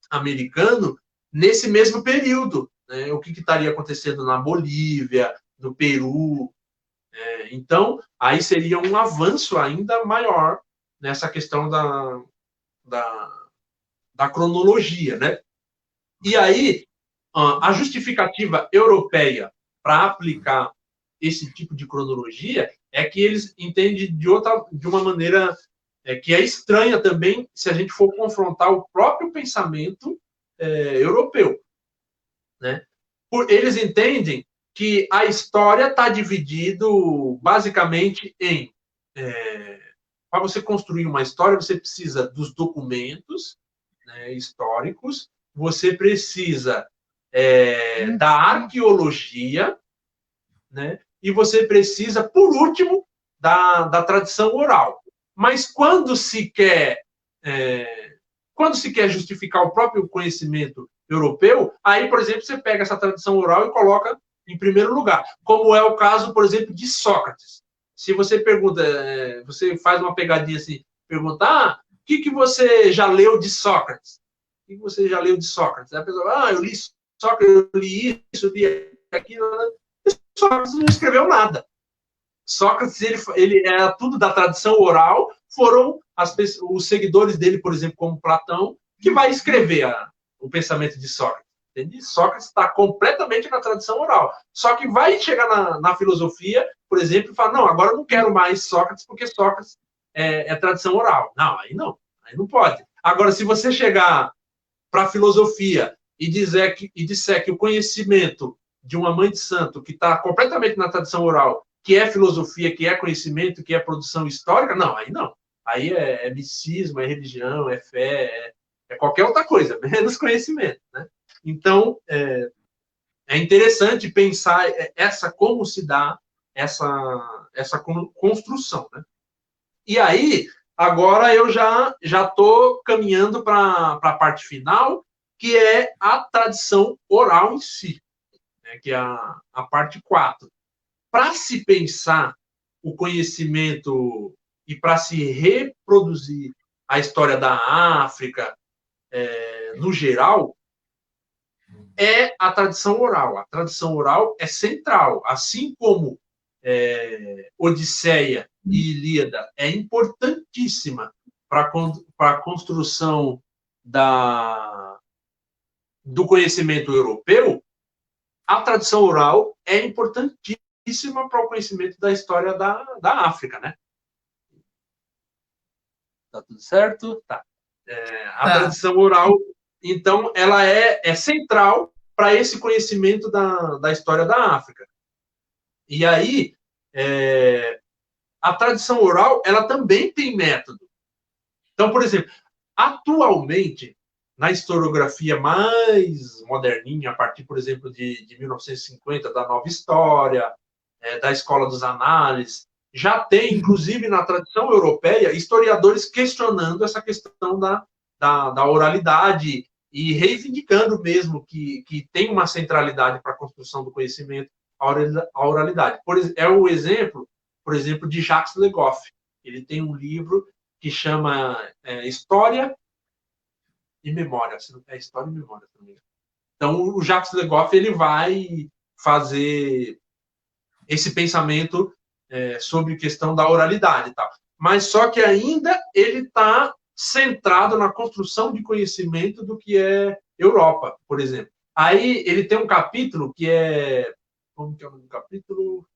americano, nesse mesmo período, né? O que estaria acontecendo na Bolívia, no Peru. Então, aí seria um avanço ainda maior nessa questão da cronologia, né? E aí, a justificativa europeia para aplicar esse tipo de cronologia é que eles entendem de uma maneira que é estranha também se a gente for confrontar o próprio pensamento europeu, né? Eles entendem que a história está dividido basicamente em para você construir uma história, você precisa dos documentos, né, históricos, você precisa da arqueologia, né, e você precisa, por último, da tradição oral. Mas quando se quer justificar o próprio conhecimento europeu, aí, por exemplo, você pega essa tradição oral e coloca em primeiro lugar, como é o caso, por exemplo, de Sócrates. Se você pergunta, você faz uma pegadinha assim, pergunta, o que você já leu de Sócrates? O que você já leu de Sócrates? A pessoa, eu li Sócrates, eu li isso, eu li aquilo. Sócrates não escreveu nada. Sócrates, ele era tudo da tradição oral, foram os seguidores dele, por exemplo, como Platão, que vai escrever o pensamento de Sócrates. Entende? Sócrates está completamente na tradição oral. Só que vai chegar na filosofia, por exemplo, e falar, não, agora eu não quero mais Sócrates, porque Sócrates é tradição oral. Não, aí não pode. Agora, se você chegar para a filosofia e disser que o conhecimento de uma mãe de santo que está completamente na tradição oral, que é filosofia, que é conhecimento, que é produção histórica, não. Aí é misticismo, é religião, é fé, é qualquer outra coisa, menos conhecimento, né? Então, é interessante pensar como se dá essa construção, né? E aí, agora eu já estou caminhando para a parte final, que é a tradição oral em si, né? Que é a parte 4. Para se pensar o conhecimento e para se reproduzir a história da África, no geral, é a tradição oral. A tradição oral é central, assim como Odisseia e Ilíada é importantíssima para a construção do conhecimento europeu. A tradição oral é importantíssima para o conhecimento da história da África, né? Tá tudo certo? Tá. A tradição oral, então, ela é central para esse conhecimento da história da África. E aí, a tradição oral, ela também tem método. Então, por exemplo, atualmente, na historiografia mais moderninha, a partir, por exemplo, de 1950, da Nova História, da Escola dos Análises, já tem, inclusive na tradição europeia, historiadores questionando essa questão da oralidade e reivindicando mesmo que tem uma centralidade para a construção do conhecimento, a oralidade. É o exemplo, por exemplo, de Jacques Le Goff. Ele tem um livro que chama História e Memória. É História e Memória também. Então, o Jacques Le Goff ele vai fazer esse pensamento sobre questão da oralidade e tal. Mas só que ainda ele está centrado na construção de conhecimento do que é Europa, por exemplo. Aí ele tem um capítulo que é... Como que é o nome do capítulo?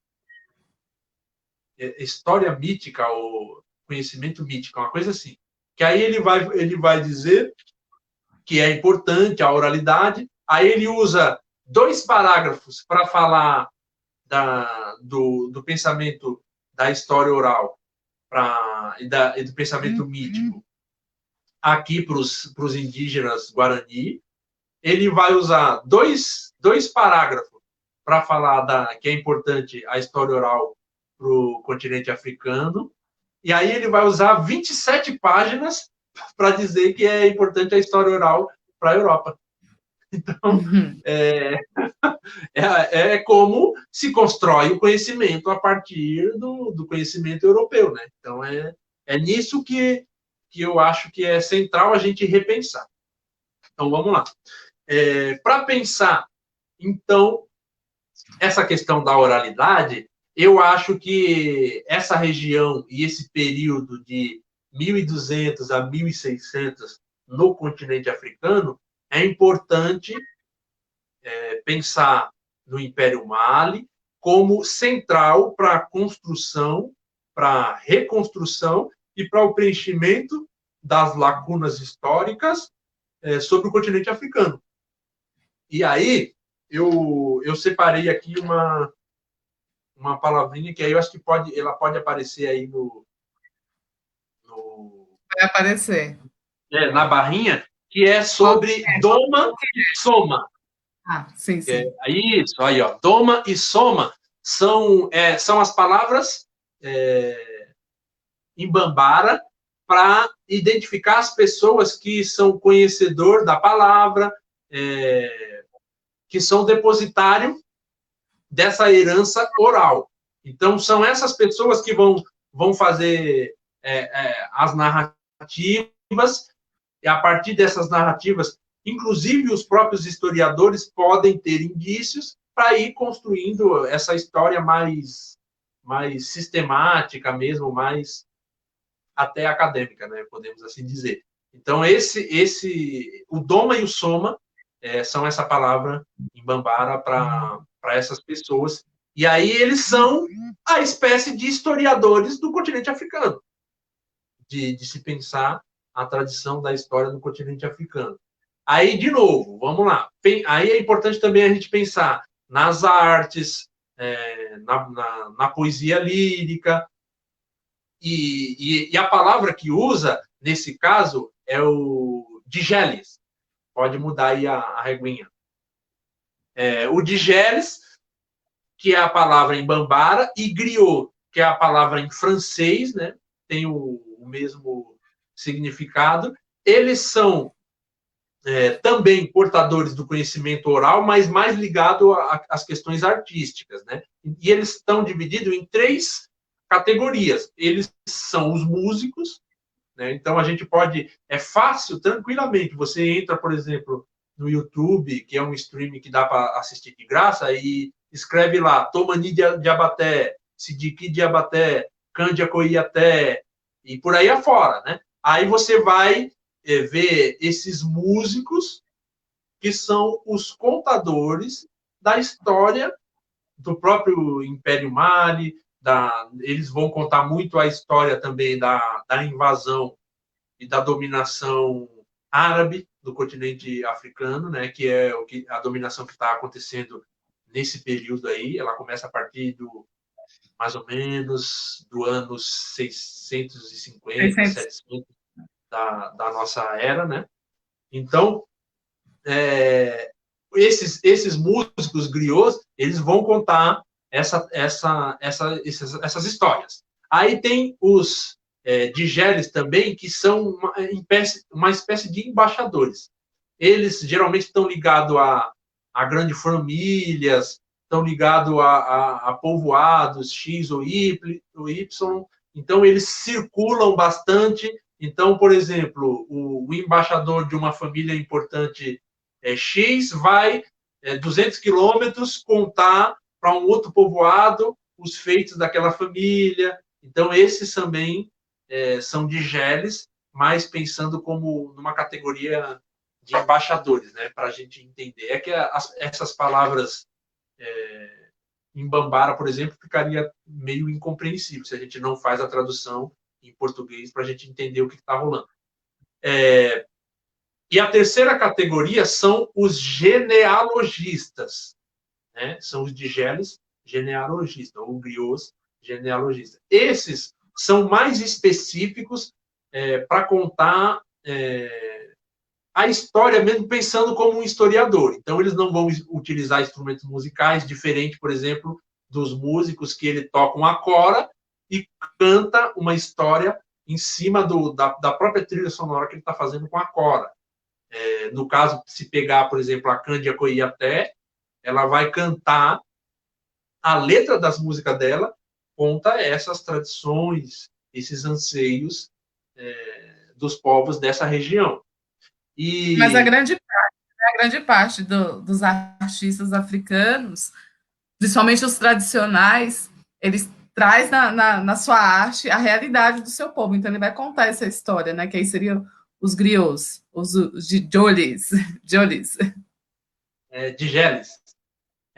História mítica, ou conhecimento mítico, uma coisa assim. Que aí ele vai dizer que é importante, a oralidade. Aí ele usa 2 parágrafos para falar do pensamento da história oral e do pensamento mítico aqui para os indígenas Guarani. Ele vai usar dois parágrafos para falar que é importante a história oral para o continente africano. E aí ele vai usar 27 páginas para dizer que é importante a história oral para a Europa. Então, é como se constrói o conhecimento a partir do conhecimento europeu, né? Então, é nisso que eu acho que é central a gente repensar. Então, vamos lá. Para pensar, então, essa questão da oralidade, eu acho que essa região e esse período de 1200 a 1600 no continente africano, é importante pensar no Império Mali como central para a construção, para a reconstrução e para o preenchimento das lacunas históricas sobre o continente africano. E aí, eu separei aqui uma palavrinha que aí eu acho que ela pode aparecer aí Vai aparecer. na barrinha, que é sobre Doma e Soma. Sim. Isso, aí, ó. Doma e Soma são as palavras em Bambara para identificar as pessoas que são conhecedor da palavra, que são depositário dessa herança oral. Então, são essas pessoas que vão fazer as narrativas, e a partir dessas narrativas, inclusive os próprios historiadores podem ter indícios para ir construindo essa história mais sistemática mesmo, mais até acadêmica, né? Podemos assim dizer. Então, o Doma e o Soma são essa palavra em Bambara para essas pessoas. E aí eles são a espécie de historiadores do continente africano, de se pensar a tradição da história do continente africano. Aí, de novo, vamos lá. Aí é importante também a gente pensar nas artes, na poesia lírica, e a palavra que usa, nesse caso, é o digeles. Pode mudar aí a reguinha. O digeles, que é a palavra em Bambara, e griot, que é a palavra em francês, né? Tem o mesmo significado. Eles são também portadores do conhecimento oral, mas mais ligado às questões artísticas, né? E eles estão divididos em 3 categorias. Eles são os músicos, né? Então a gente é fácil, tranquilamente, você entra, por exemplo, no YouTube, que é um streaming que dá para assistir de graça, e escreve lá, Tomani Diabaté, Sidiki Diabaté, Cândia Coiaté, e por aí afora, né? Aí você vai ver esses músicos que são os contadores da história do próprio Império Mali, eles vão contar muito a história também da invasão e da dominação árabe do continente africano, né, que é a dominação que está acontecendo nesse período aí. Ela começa a partir mais ou menos do ano 650, 700 da nossa era, né? Então, esses músicos griots, eles vão contar essas histórias. Aí tem os digeres também, que são uma espécie de embaixadores. Eles geralmente estão ligados a grandes famílias, estão ligados a povoados X ou Y. Então, eles circulam bastante. Então, por exemplo, o embaixador de uma família importante X vai 200 quilômetros contar para um outro povoado os feitos daquela família. Então, esses também são digeles, mas pensando como numa categoria de embaixadores, né, para a gente entender. É que essas palavras em Bambara, por exemplo, ficaria meio incompreensível se a gente não faz a tradução em português para a gente entender o que está rolando. E a terceira categoria são os genealogistas, né? São os digeles genealogistas, ou griots genealogistas. Esses são mais específicos para contar a história mesmo pensando como um historiador. Então, eles não vão utilizar instrumentos musicais, diferente, por exemplo, dos músicos que ele toca uma cora e canta uma história em cima da própria trilha sonora que ele está fazendo com a cora. No caso, se pegar, por exemplo, a Cândia Coiaté, ela vai cantar a letra das músicas dela, conta essas tradições, esses anseios dos povos dessa região. Mas a grande parte dos artistas africanos, principalmente os tradicionais, eles traz na sua arte a realidade do seu povo. Então ele vai contar essa história, né? Que aí seriam os griots, os Jolis, Jolis, Digeles.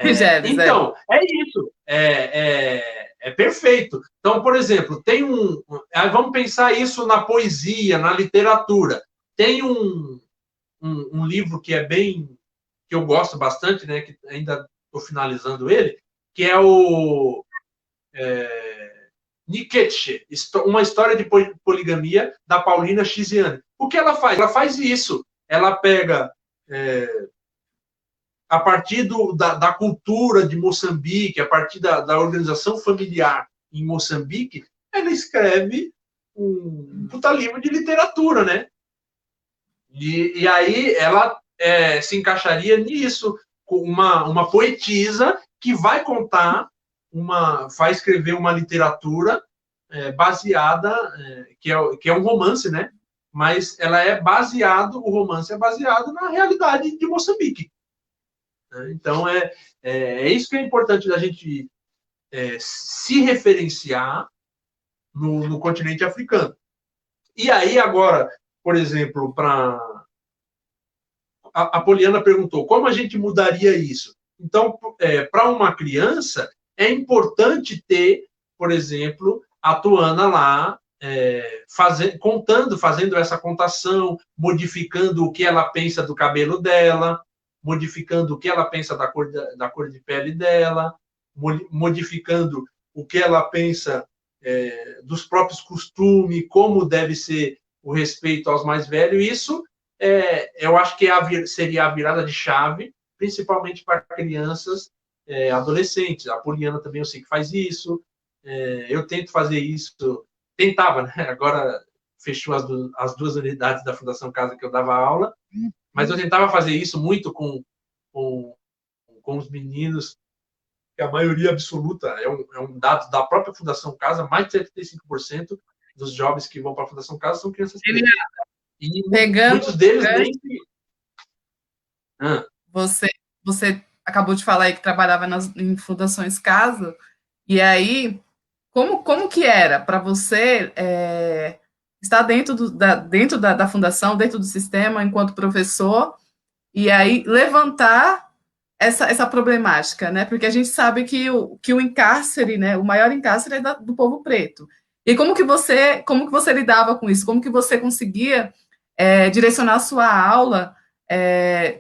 Digeles, Então, é isso. É perfeito. Então, por exemplo, tem vamos pensar isso na poesia, na literatura. Tem um livro que que eu gosto bastante, né? Que ainda estou finalizando ele, que é o Nietzsche, uma história de poligamia da Paulina Chiziane. O que ela faz? Ela faz isso. Ela pega a partir da cultura de Moçambique, a partir da organização familiar em Moçambique, ela escreve um puta livro de literatura, né? E aí ela se encaixaria nisso, com uma poetisa que vai contar, vai escrever uma literatura baseada, que é um romance, né? Mas o romance é baseado na realidade de Moçambique. Então, é isso que é importante da gente se referenciar no continente africano. E aí, agora, por exemplo, a Poliana perguntou, como a gente mudaria isso? Então, para uma criança, é importante ter, por exemplo, a Tuana lá, fazendo essa contação, modificando o que ela pensa do cabelo dela, modificando o que ela pensa da cor de pele dela, modificando o que ela pensa dos próprios costumes, como deve ser o respeito aos mais velhos. Isso, eu acho que seria a virada de chave, principalmente para crianças, adolescentes. A Poliana também eu sei que faz isso. Eu tento fazer isso. Tentava, né? Agora fechou as duas unidades da Fundação Casa que eu dava aula, mas eu tentava fazer isso muito com os meninos, que a maioria absoluta é um dado da própria Fundação Casa, mais de 75% dos jovens que vão para a Fundação Casa são crianças pretas. E muitos deles nem... Você acabou de falar aí que trabalhava em Fundações Casa, e aí, como que era para você estar dentro da fundação, dentro do sistema, enquanto professor, e aí levantar essa problemática, né? Porque a gente sabe que o encárcere, né? O maior encárcere é do povo preto. E como que você lidava com isso? Como que você conseguia direcionar a sua aula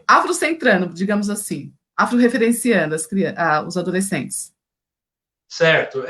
afrocentrando, digamos assim, afro-referenciando os adolescentes? Certo.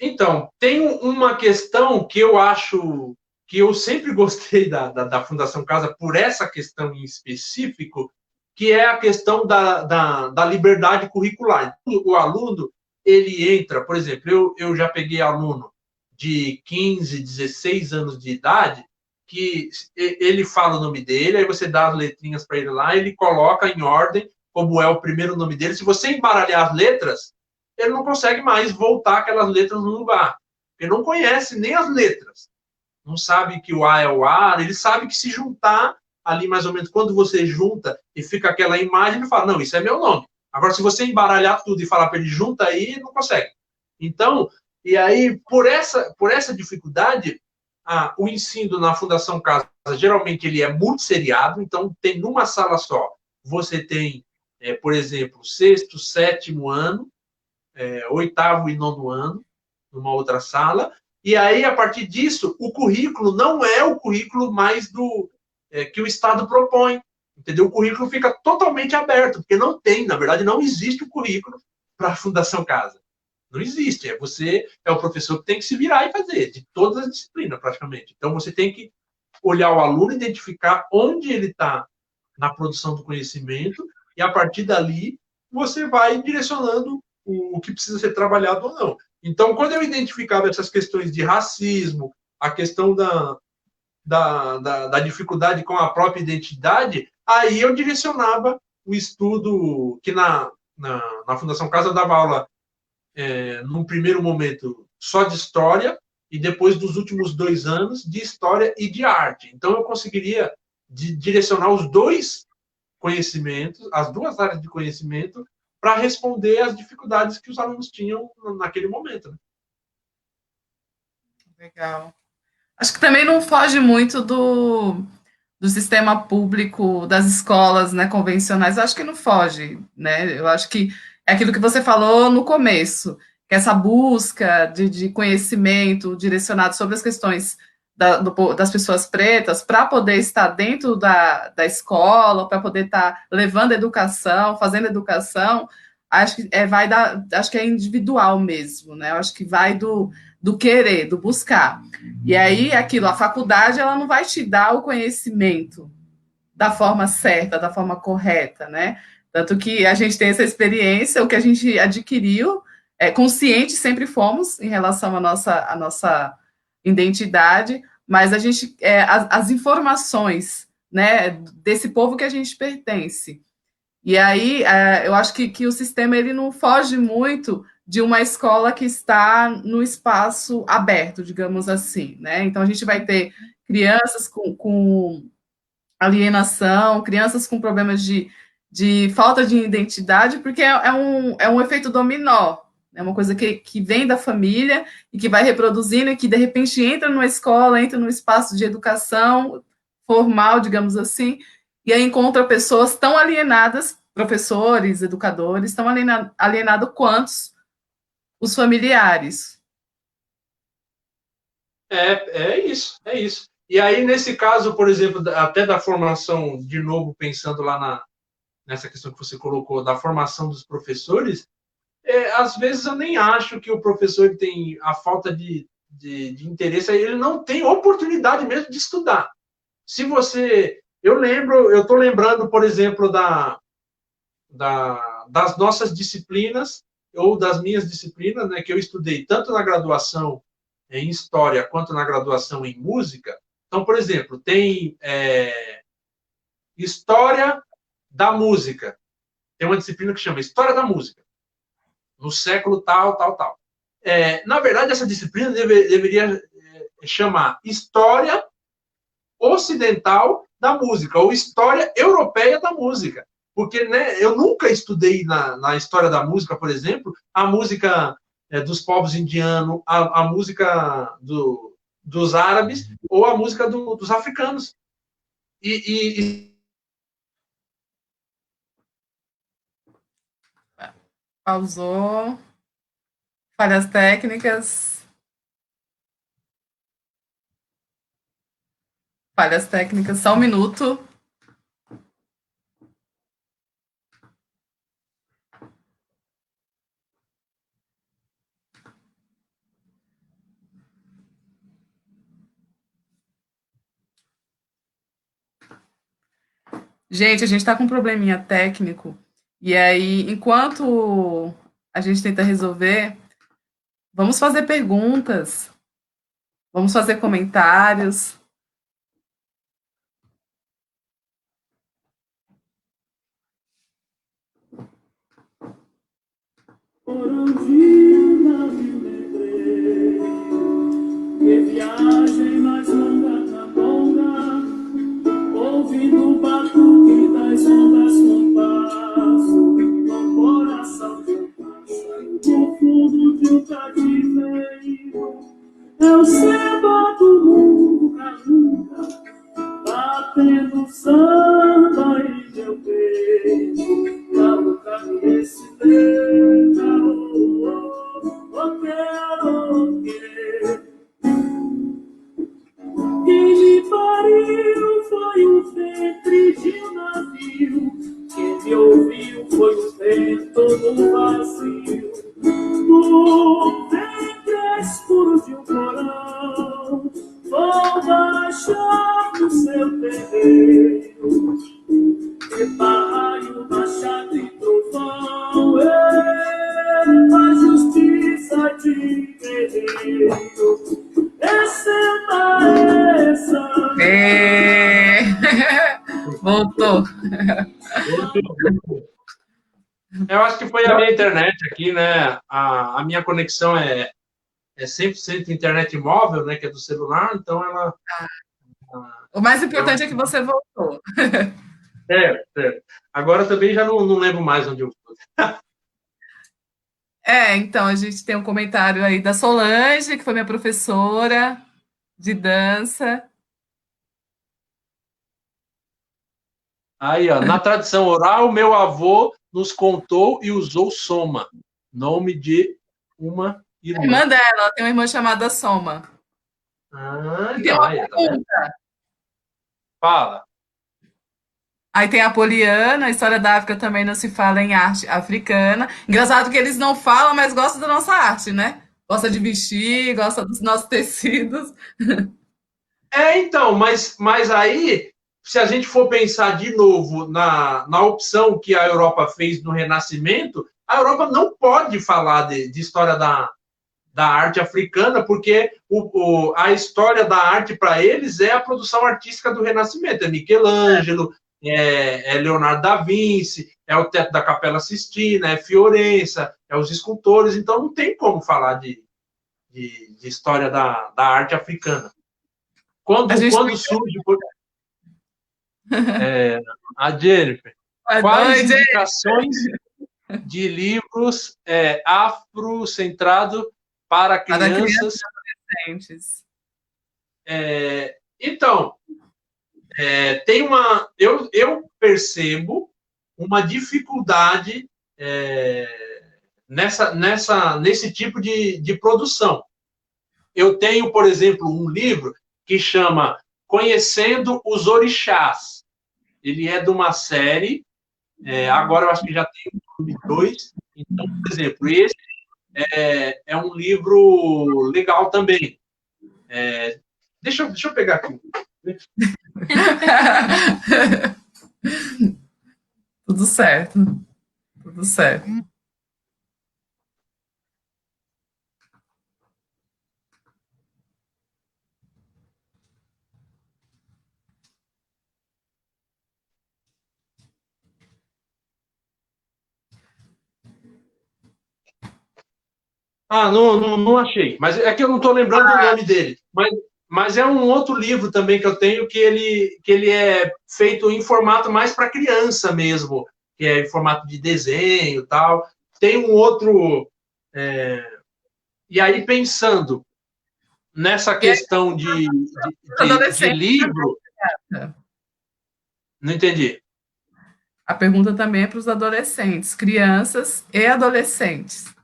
Então, tem uma questão que eu acho que eu sempre gostei da Fundação Casa por essa questão em específico, que é a questão da liberdade curricular. O aluno, ele entra, por exemplo, eu já peguei aluno de 15, 16 anos de idade, que ele fala o nome dele, aí você dá as letrinhas para ele lá, ele coloca em ordem como é o primeiro nome dele. Se você embaralhar as letras, ele não consegue mais voltar aquelas letras no lugar. Ele não conhece nem as letras. Não sabe que o A é o A, ele sabe que se juntar ali mais ou menos, quando você junta e fica aquela imagem, ele fala, não, isso é meu nome. Agora, se você embaralhar tudo e falar para ele, junta aí, ele não consegue. Então, e aí, por essa dificuldade, o ensino na Fundação Casa, geralmente, ele é multisseriado, então, tem numa sala só, você tem, por exemplo, sexto, sétimo ano, oitavo e nono ano, numa outra sala, e aí, a partir disso, o currículo não é o currículo mais que o Estado propõe. entendeu? O currículo fica totalmente aberto, porque não tem, na verdade, não existe o currículo para a Fundação Casa. Não existe. É o professor que tem que se virar e fazer, de todas as disciplinas, praticamente. Então, você tem que olhar o aluno, identificar onde ele está na produção do conhecimento, e a partir dali, você vai direcionando o que precisa ser trabalhado ou não. Então, quando eu identificava essas questões de racismo, a questão da dificuldade com a própria identidade, aí eu direcionava o estudo, que na Fundação Casa eu dava aula, num primeiro momento, só de história, e depois dos últimos 2 anos, de história e de arte. Então, eu conseguiria direcionar os dois conhecimentos, as duas áreas de conhecimento, para responder às dificuldades que os alunos tinham naquele momento. Né? Legal. Acho que também não foge muito do sistema público, das escolas, né, convencionais. Eu acho que não foge, né? Eu acho que é aquilo que você falou no começo, que essa busca de conhecimento direcionado sobre as questões das pessoas pretas para poder estar dentro da escola, para poder estar levando educação, fazendo educação, acho que acho que é individual mesmo, né? Eu acho que vai do querer, do buscar. E aí, aquilo, a faculdade, ela não vai te dar o conhecimento da forma certa, da forma correta, né? Tanto que a gente tem essa experiência, o que a gente adquiriu, consciente sempre fomos em relação à nossa identidade, mas a gente, as informações, né, desse povo que a gente pertence. E aí, eu acho que o sistema ele não foge muito de uma escola que está no espaço aberto, digamos assim, né? Então, a gente vai ter crianças com alienação, crianças com problemas de falta de identidade, porque é um efeito dominó, é uma coisa que vem da família e que vai reproduzindo e que, de repente, entra numa escola, entra num espaço de educação formal, digamos assim, e aí encontra pessoas tão alienadas, professores, educadores, tão alienados quanto os familiares. É isso, é isso. E aí, nesse caso, por exemplo, até da formação, de novo, pensando lá nessa questão que você colocou, da formação dos professores, às vezes eu nem acho que o professor tem a falta de interesse, ele não tem oportunidade mesmo de estudar. Se você. Eu estou lembrando, por exemplo, das nossas disciplinas, ou das minhas disciplinas, né, que eu estudei tanto na graduação em História quanto na graduação em Música. Então, por exemplo, tem História da Música. Tem uma disciplina que chama História da Música, no século tal, tal, tal. Na verdade, essa disciplina deveria chamar História Ocidental da Música, ou História Europeia da Música. Porque, né, eu nunca estudei na história da música, por exemplo, a música dos povos indianos, a música dos árabes, ou a música dos africanos. E Pausou, falhas técnicas, só um minuto. Gente, a gente está com um probleminha técnico, e aí, enquanto a gente tenta resolver, vamos fazer perguntas, vamos fazer comentários. Orangina me lembrei, que viagem mais longa na longa, ouvindo o batuque das ondas com passo, no coração de um pássaro, no fundo de um cativeiro, é o samba do mundo canuca, batendo samba em meu peito, caluca me excita, quero que quem me pariu foi o ventre de um navio. cheio. Receba essa. Voltou. Eu acho que foi a minha internet aqui, né? A minha conexão é 100% internet móvel, né? Que é do celular, então ela... O mais importante é que você voltou. É. Agora também já não lembro mais onde eu fui. Então, a gente tem um comentário aí da Solange, que foi minha professora de dança. Aí, ó, na tradição oral, meu avô nos contou e usou Soma, nome de uma A irmã. irmã dela, ela tem uma irmã chamada Soma. E tem uma Aí, tá vendo? pergunta. Fala. Aí tem a Poliana, a história da África também não se fala em arte africana. Engraçado que eles não falam, mas gostam da nossa arte, né? Gosta de vestir, gosta dos nossos tecidos. Então, mas aí, se a gente for pensar de novo na opção que a Europa fez no Renascimento, a Europa não pode falar de história da arte africana, porque a história da arte para eles é a produção artística do Renascimento. É Michelangelo, é Leonardo da Vinci, é o teto da Capela Sistina, é Fiorença, é os escultores. Então não tem como falar de história da arte africana. Quando surge a Jennifer, quais indicações de livros afrocentrado para crianças e adolescentes? Então, tem eu percebo uma dificuldade nesse tipo de produção. Eu tenho, por exemplo, um livro que chama Conhecendo os Orixás. Ele é de uma série, agora eu acho que já tem um 2. Então, por exemplo, esse é um livro legal também. Deixa eu pegar aqui. Tudo certo. Tudo certo. Não achei. Mas é que eu não estou lembrando o nome dele. Mas é um outro livro também que eu tenho que ele é feito em formato mais para criança mesmo, que é em formato de desenho e tal. Tem um outro... E aí, pensando nessa questão de livro... Não entendi. A pergunta também é para os adolescentes, crianças e adolescentes.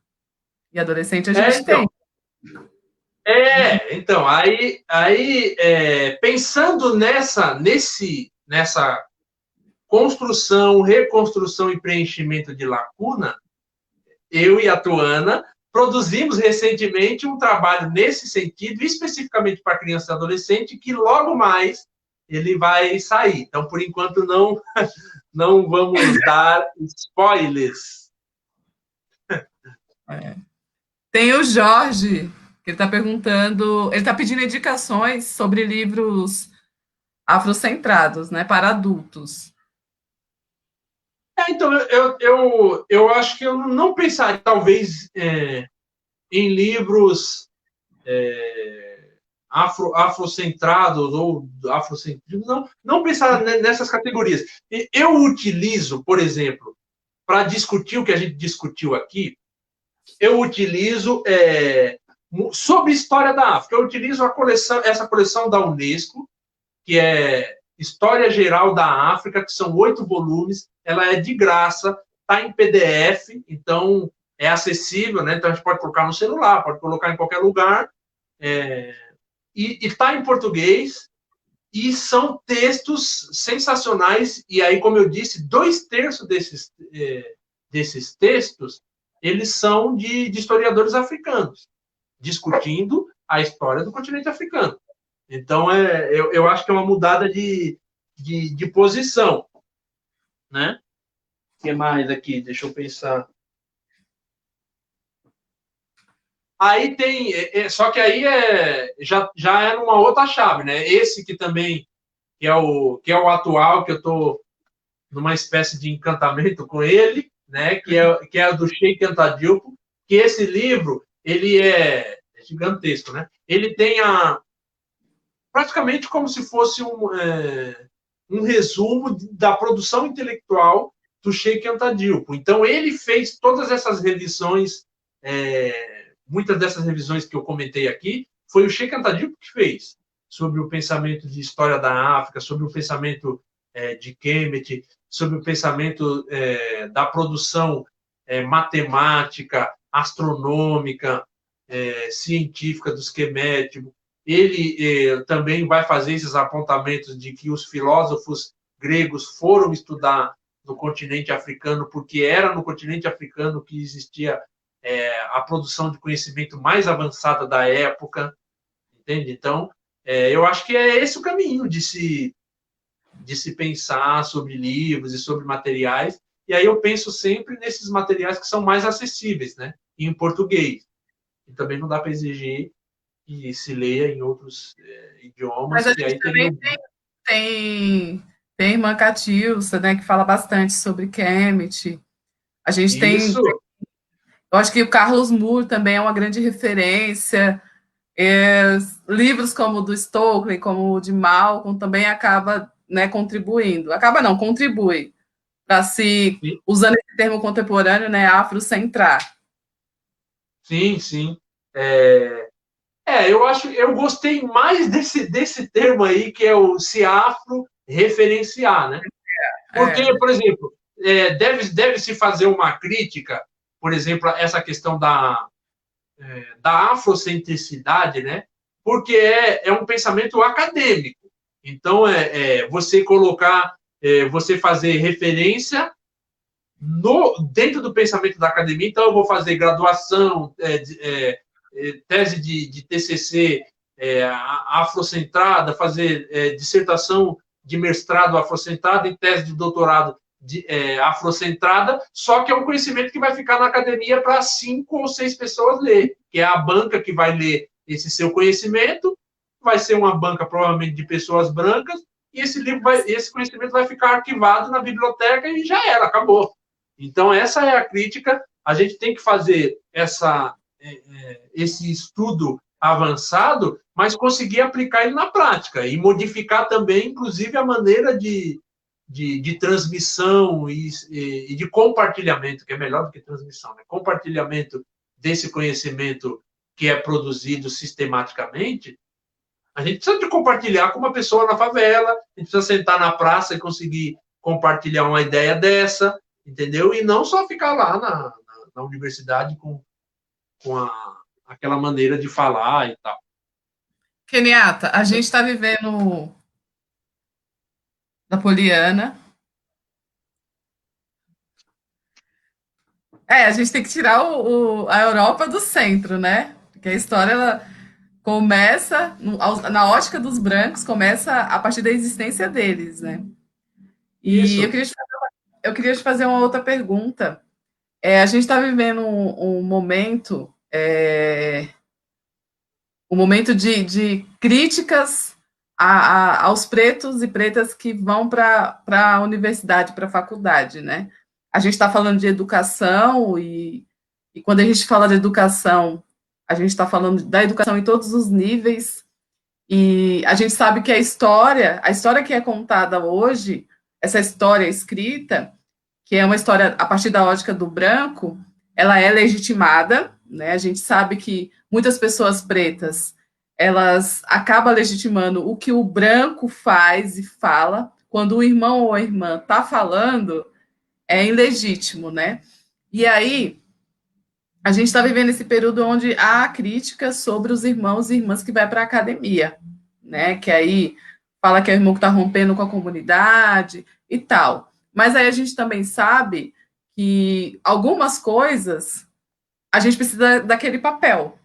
E adolescente a gente tem. Então, aí pensando nessa construção, reconstrução e preenchimento de lacuna, eu e a Tuana produzimos recentemente um trabalho nesse sentido, especificamente para criança e adolescente, que logo mais ele vai sair. Então, por enquanto, não vamos dar spoilers. Tem o Jorge, que ele está perguntando, ele está pedindo indicações sobre livros afrocentrados, né, para adultos. Então, eu acho que eu não pensaria, talvez, em livros afrocentrados ou afrocentristas, não pensar nessas categorias. Eu utilizo, por exemplo, para discutir o que a gente discutiu aqui, eu utilizo sobre história da África, eu utilizo essa coleção da Unesco, que é História Geral da África, que são 8 volumes, ela é de graça, está em PDF, então é acessível, né? Então a gente pode colocar no celular, pode colocar em qualquer lugar, e está em português, e são textos sensacionais, e aí, como eu disse, 2/3 desses textos, eles são de historiadores africanos, discutindo a história do continente africano. Então, eu acho que é uma mudada de posição, né? O que mais aqui? Deixa eu pensar. Aí tem, só que aí já é numa outra chave, né? Esse que também que é o atual, que eu estou numa espécie de encantamento com ele, né? Que é o do Sheikh Anta Diop, que esse livro ele é gigantesco, né? Ele tem praticamente como se fosse um resumo da produção intelectual do Sheikh Anta Diop. Então ele fez todas essas revisões, muitas dessas revisões que eu comentei aqui, foi o Sheikh Anta Diop que fez, sobre o pensamento de história da África, sobre o pensamento de Kemet, sobre o pensamento da produção matemática, astronômica, científica dos Kemet. Ele também vai fazer esses apontamentos de que os filósofos gregos foram estudar no continente africano, porque era no continente africano que existia a produção de conhecimento mais avançada da época, entende? Então, eu acho que é esse o caminho de se pensar sobre livros e sobre materiais, e aí eu penso sempre nesses materiais que são mais acessíveis, né? Em português. E também não dá para exigir que se leia em outros Mas idiomas, a que gente aí teria. também tem a irmã Catilça, né, que fala bastante sobre Kemet. A gente tem, Isso, eu acho que o Carlos Moore também é uma grande referência. Livros como o do Stokely, como o de Malcolm, também acaba, né, contribuindo. Acaba não, contribui para se, usando esse termo contemporâneo, né, afrocentrar. sim, sim. Eu gostei mais desse termo aí, que é o se afro-referenciar, né? É, Porque, por exemplo, deve-se fazer uma crítica, por exemplo, a essa questão da afrocentricidade, né? Porque é um pensamento acadêmico. Então, você colocar, você fazer referência dentro do pensamento da academia. Então, eu vou fazer graduação, tese de TCC afrocentrada, fazer dissertação de mestrado afrocentrada e tese de doutorado afrocentrada, só que é um conhecimento que vai ficar na academia para 5 ou 6 pessoas ler, que é a banca que vai ler esse seu conhecimento, vai ser uma banca provavelmente de pessoas brancas, e esse conhecimento vai ficar arquivado na biblioteca e já era, acabou. Então, essa é a crítica. A gente tem que fazer esse estudo avançado, mas conseguir aplicar ele na prática e modificar também, inclusive, a maneira de transmissão e de compartilhamento, que é melhor do que transmissão, né? Compartilhamento desse conhecimento que é produzido sistematicamente. A gente precisa de compartilhar com uma pessoa na favela, a gente precisa sentar na praça e conseguir compartilhar uma ideia dessa, entendeu? E não só ficar lá na universidade com aquela maneira de falar e tal. Kenyatta, a gente está vivendo na Poliana. A gente tem que tirar a Europa do centro, né? Porque a história ela começa, na ótica dos brancos, começa a partir da existência deles, né? E Isso. eu queria te fazer uma outra pergunta. A gente está vivendo um momento, de críticas aos pretos e pretas que vão para a universidade, para a faculdade, né? A gente está falando de educação e quando a gente fala de educação, a gente está falando da educação em todos os níveis e a gente sabe que a história que é contada hoje, essa história escrita, que é uma história a partir da ótica do branco, ela é legitimada, né? A gente sabe que muitas pessoas pretas elas acabam legitimando o que o branco faz e fala. Quando o irmão ou a irmã está falando, é ilegítimo, né? E aí, a gente está vivendo esse período onde há críticas sobre os irmãos e irmãs que vai para a academia, né? Que aí fala que é o irmão que está rompendo com a comunidade e tal. Mas aí a gente também sabe que algumas coisas a gente precisa daquele papel,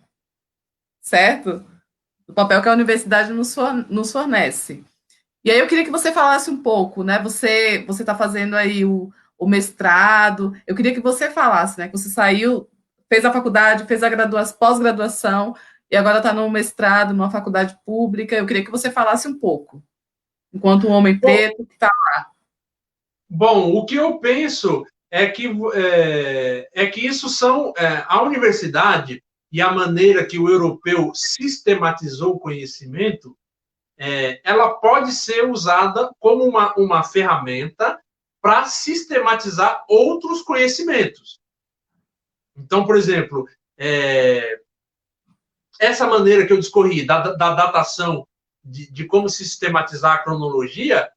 certo? Do papel que a universidade nos fornece. E aí eu queria que você falasse um pouco, né? Você está fazendo aí o mestrado. Eu queria que você falasse, né? Que você saiu fez a faculdade, fez a pós-graduação, e agora está no mestrado, numa faculdade pública. Eu queria que você falasse um pouco, enquanto um homem preto que está lá. Bom, o que eu penso é que isso são a universidade e a maneira que o europeu sistematizou o conhecimento, ela pode ser usada como uma ferramenta para sistematizar outros conhecimentos. Então, por exemplo, essa maneira que eu discorri da datação, de como sistematizar a cronologia,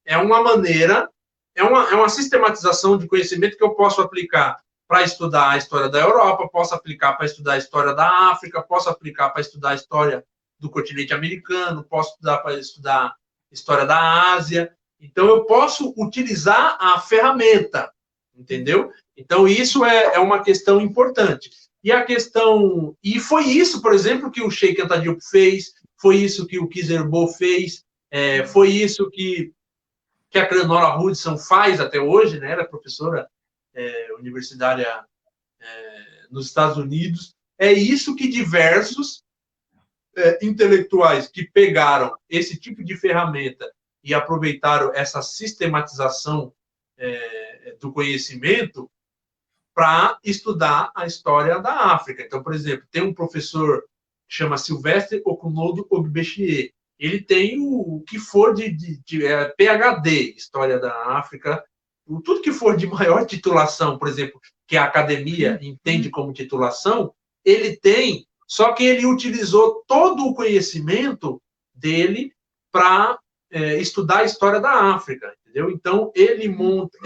é uma maneira, é uma sistematização de conhecimento que eu posso aplicar para estudar a história da Europa, posso aplicar para estudar a história da África, posso aplicar para estudar a história do continente americano, posso estudar para estudar a história da Ásia. Então, eu posso utilizar a ferramenta, entendeu? Então, isso é uma questão importante. E foi isso, por exemplo, que o Cheikh Anta Diop fez, foi isso que o Kizerbo fez, foi isso que a Cleonora Hudson faz até hoje, né? Ela é professora universitária nos Estados Unidos. É isso que diversos intelectuais que pegaram esse tipo de ferramenta e aproveitaram essa sistematização do conhecimento para estudar a história da África. Então, por exemplo, tem um professor que chama Sylvestre Okunodo Ogbechie. Ele tem o que for de PhD, História da África, tudo que for de maior titulação, por exemplo, que a academia entende como titulação, ele tem, só que ele utilizou todo o conhecimento dele para estudar a história da África, entendeu? Então, ele monta...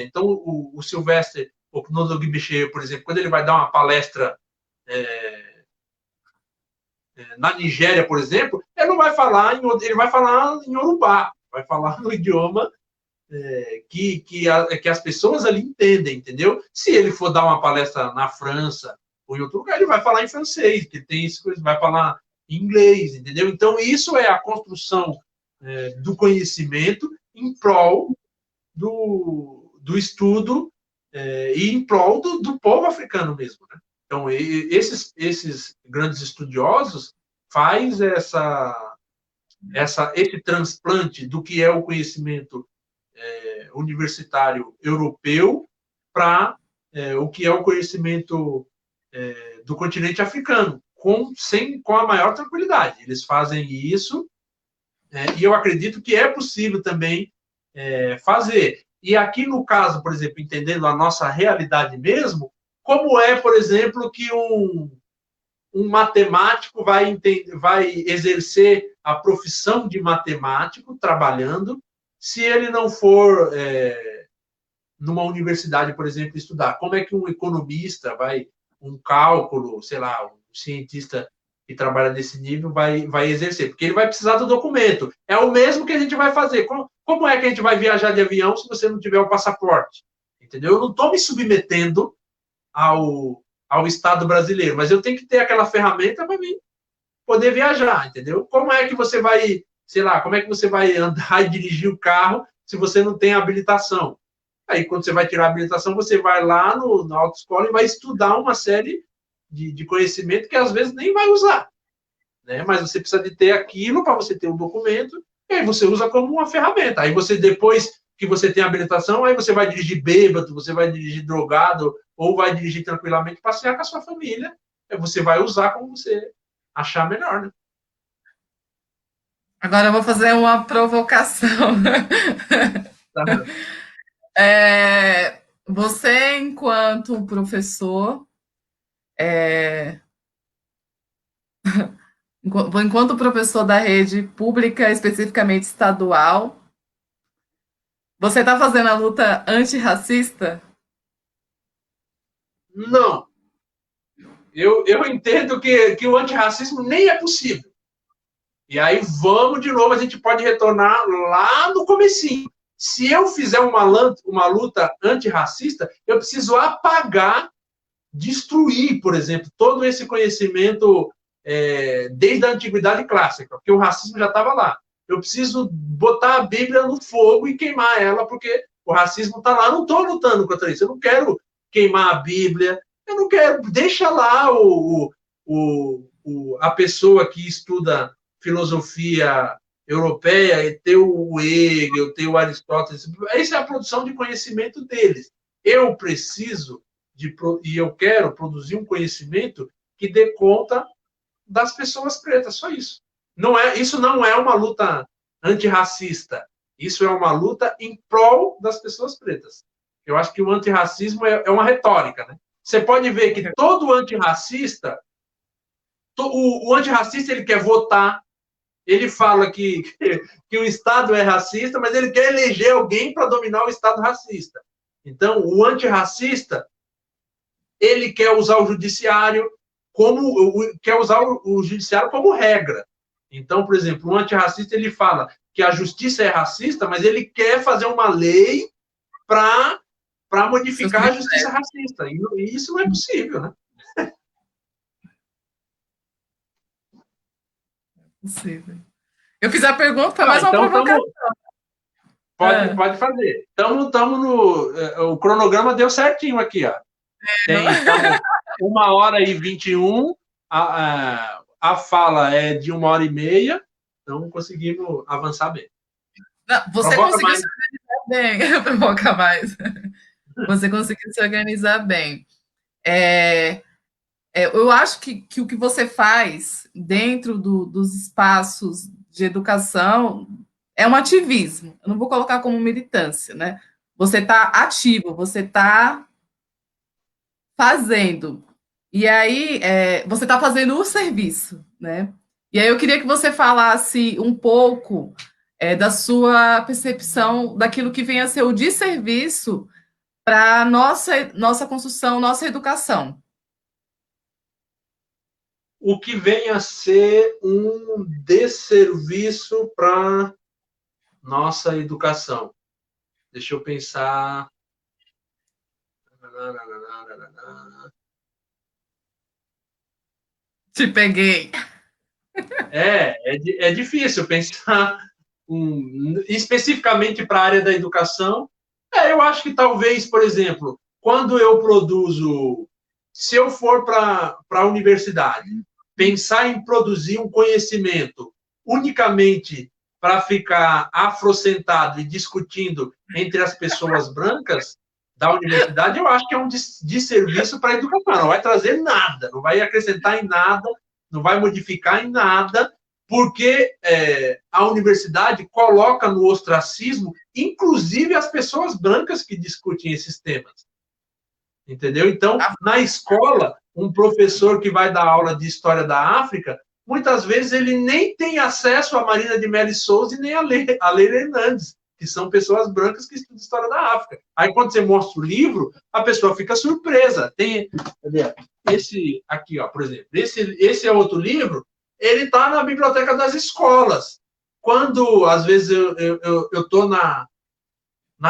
então, o Sylvestre Okunodo Ogbechie, por exemplo, quando ele vai dar uma palestra na Nigéria, por exemplo, ele não vai falar ele vai falar em Yorubá, vai falar no idioma que as pessoas ali entendem, entendeu? Se ele for dar uma palestra na França ou em outro lugar, ele vai falar em francês, que tem isso, vai falar em inglês, entendeu? Então, isso é a construção do conhecimento em prol do estudo e em prol do povo africano mesmo, né? Então, esses grandes estudiosos faz esse transplante do que é o conhecimento universitário europeu para o que é o conhecimento do continente africano, com a maior tranquilidade. Eles fazem isso, e eu acredito que é possível também fazer. E aqui, no caso, por exemplo, entendendo a nossa realidade mesmo, como é, por exemplo, que um matemático vai exercer a profissão de matemático trabalhando, se ele não for numa universidade, por exemplo, estudar? Como é que um economista um cálculo, sei lá, um cientista que trabalha nesse nível vai exercer? Porque ele vai precisar do documento. É o mesmo que a gente vai fazer. Como é que a gente vai viajar de avião se você não tiver o passaporte? Entendeu? Eu não estou me submetendo ao Estado brasileiro, mas eu tenho que ter aquela ferramenta para mim poder viajar, entendeu? Como é que você vai, sei lá, como é que você vai andar e dirigir o carro se você não tem habilitação? Aí, quando você vai tirar a habilitação, você vai lá na autoescola e vai estudar uma série de conhecimento que às vezes nem vai usar, né? Mas você precisa de ter aquilo para você ter um documento, e aí você usa como uma ferramenta. Aí você, depois que você tem a habilitação, aí você vai dirigir bêbado, você vai dirigir drogado, ou vai dirigir tranquilamente, passear com a sua família. Aí você vai usar como você achar melhor, né? Agora eu vou fazer uma provocação. Tá. Você, enquanto professor, enquanto professor da rede pública, especificamente estadual, você está fazendo a luta antirracista? Não. Eu entendo que o antirracismo nem é possível. E aí vamos de novo, a gente pode retornar lá no comecinho. Se eu fizer uma luta antirracista, eu preciso apagar, destruir, por exemplo, todo esse conhecimento desde a antiguidade clássica, porque o racismo já estava lá. Eu preciso botar a Bíblia no fogo e queimar ela, porque o racismo está lá. Eu não estou lutando contra isso. Eu não quero queimar a Bíblia, Eu não quero, deixa lá a pessoa que estuda filosofia europeia e ter o Hegel, ter o Aristóteles. Essa é a produção de conhecimento deles. Eu preciso e eu quero produzir um conhecimento que dê conta das pessoas pretas, só isso. Isso não é uma luta antirracista, isso é uma luta em prol das pessoas pretas. Eu acho que o antirracismo é uma retórica, né? Você pode ver que todo antirracista, o antirracista, ele quer votar, ele fala que o Estado é racista, mas ele quer eleger alguém para dominar o Estado racista. Então, o antirracista, ele quer usar o judiciário como regra. Então, por exemplo, o antirracista, ele fala que a justiça é racista, mas ele quer fazer uma lei para modificar a justiça racista. E isso não é possível, né? Possível. Eu fiz a pergunta, mas uma provocação. Pode fazer. O cronograma deu certinho aqui, ó. Tem 1h21, a fala é de 1h30, então conseguimos avançar bem. Não, você conseguiu se organizar bem. Provoca mais. Você conseguiu se organizar bem. Eu acho que o que você faz dentro dos espaços de educação é um ativismo. Eu não vou colocar como militância, né? Você está ativo, você está fazendo. E aí, você está fazendo o serviço, né? E aí eu queria que você falasse um pouco da sua percepção daquilo que vem a ser o desserviço para a nossa construção, nossa educação. O que vem a ser um desserviço para nossa educação. Deixa eu pensar. Te peguei. É difícil pensar especificamente para a área da educação. Eu acho que talvez, por exemplo, quando eu produzo, se eu for para a universidade, pensar em produzir um conhecimento unicamente para ficar afrocentado e discutindo entre as pessoas brancas da universidade, eu acho que é um desserviço para a educação. Não vai trazer nada, não vai acrescentar em nada, não vai modificar em nada, porque a universidade coloca no ostracismo, inclusive, as pessoas brancas que discutem esses temas. Entendeu? Então, na escola, um professor que vai dar aula de História da África, muitas vezes ele nem tem acesso a Marina de Mello Souza e nem a Leila Hernandes, que são pessoas brancas que estudam História da África. Aí, quando você mostra o livro, a pessoa fica surpresa. Tem esse aqui, ó, por exemplo. Esse é outro livro, ele está na biblioteca das escolas. Quando, às vezes, eu estou na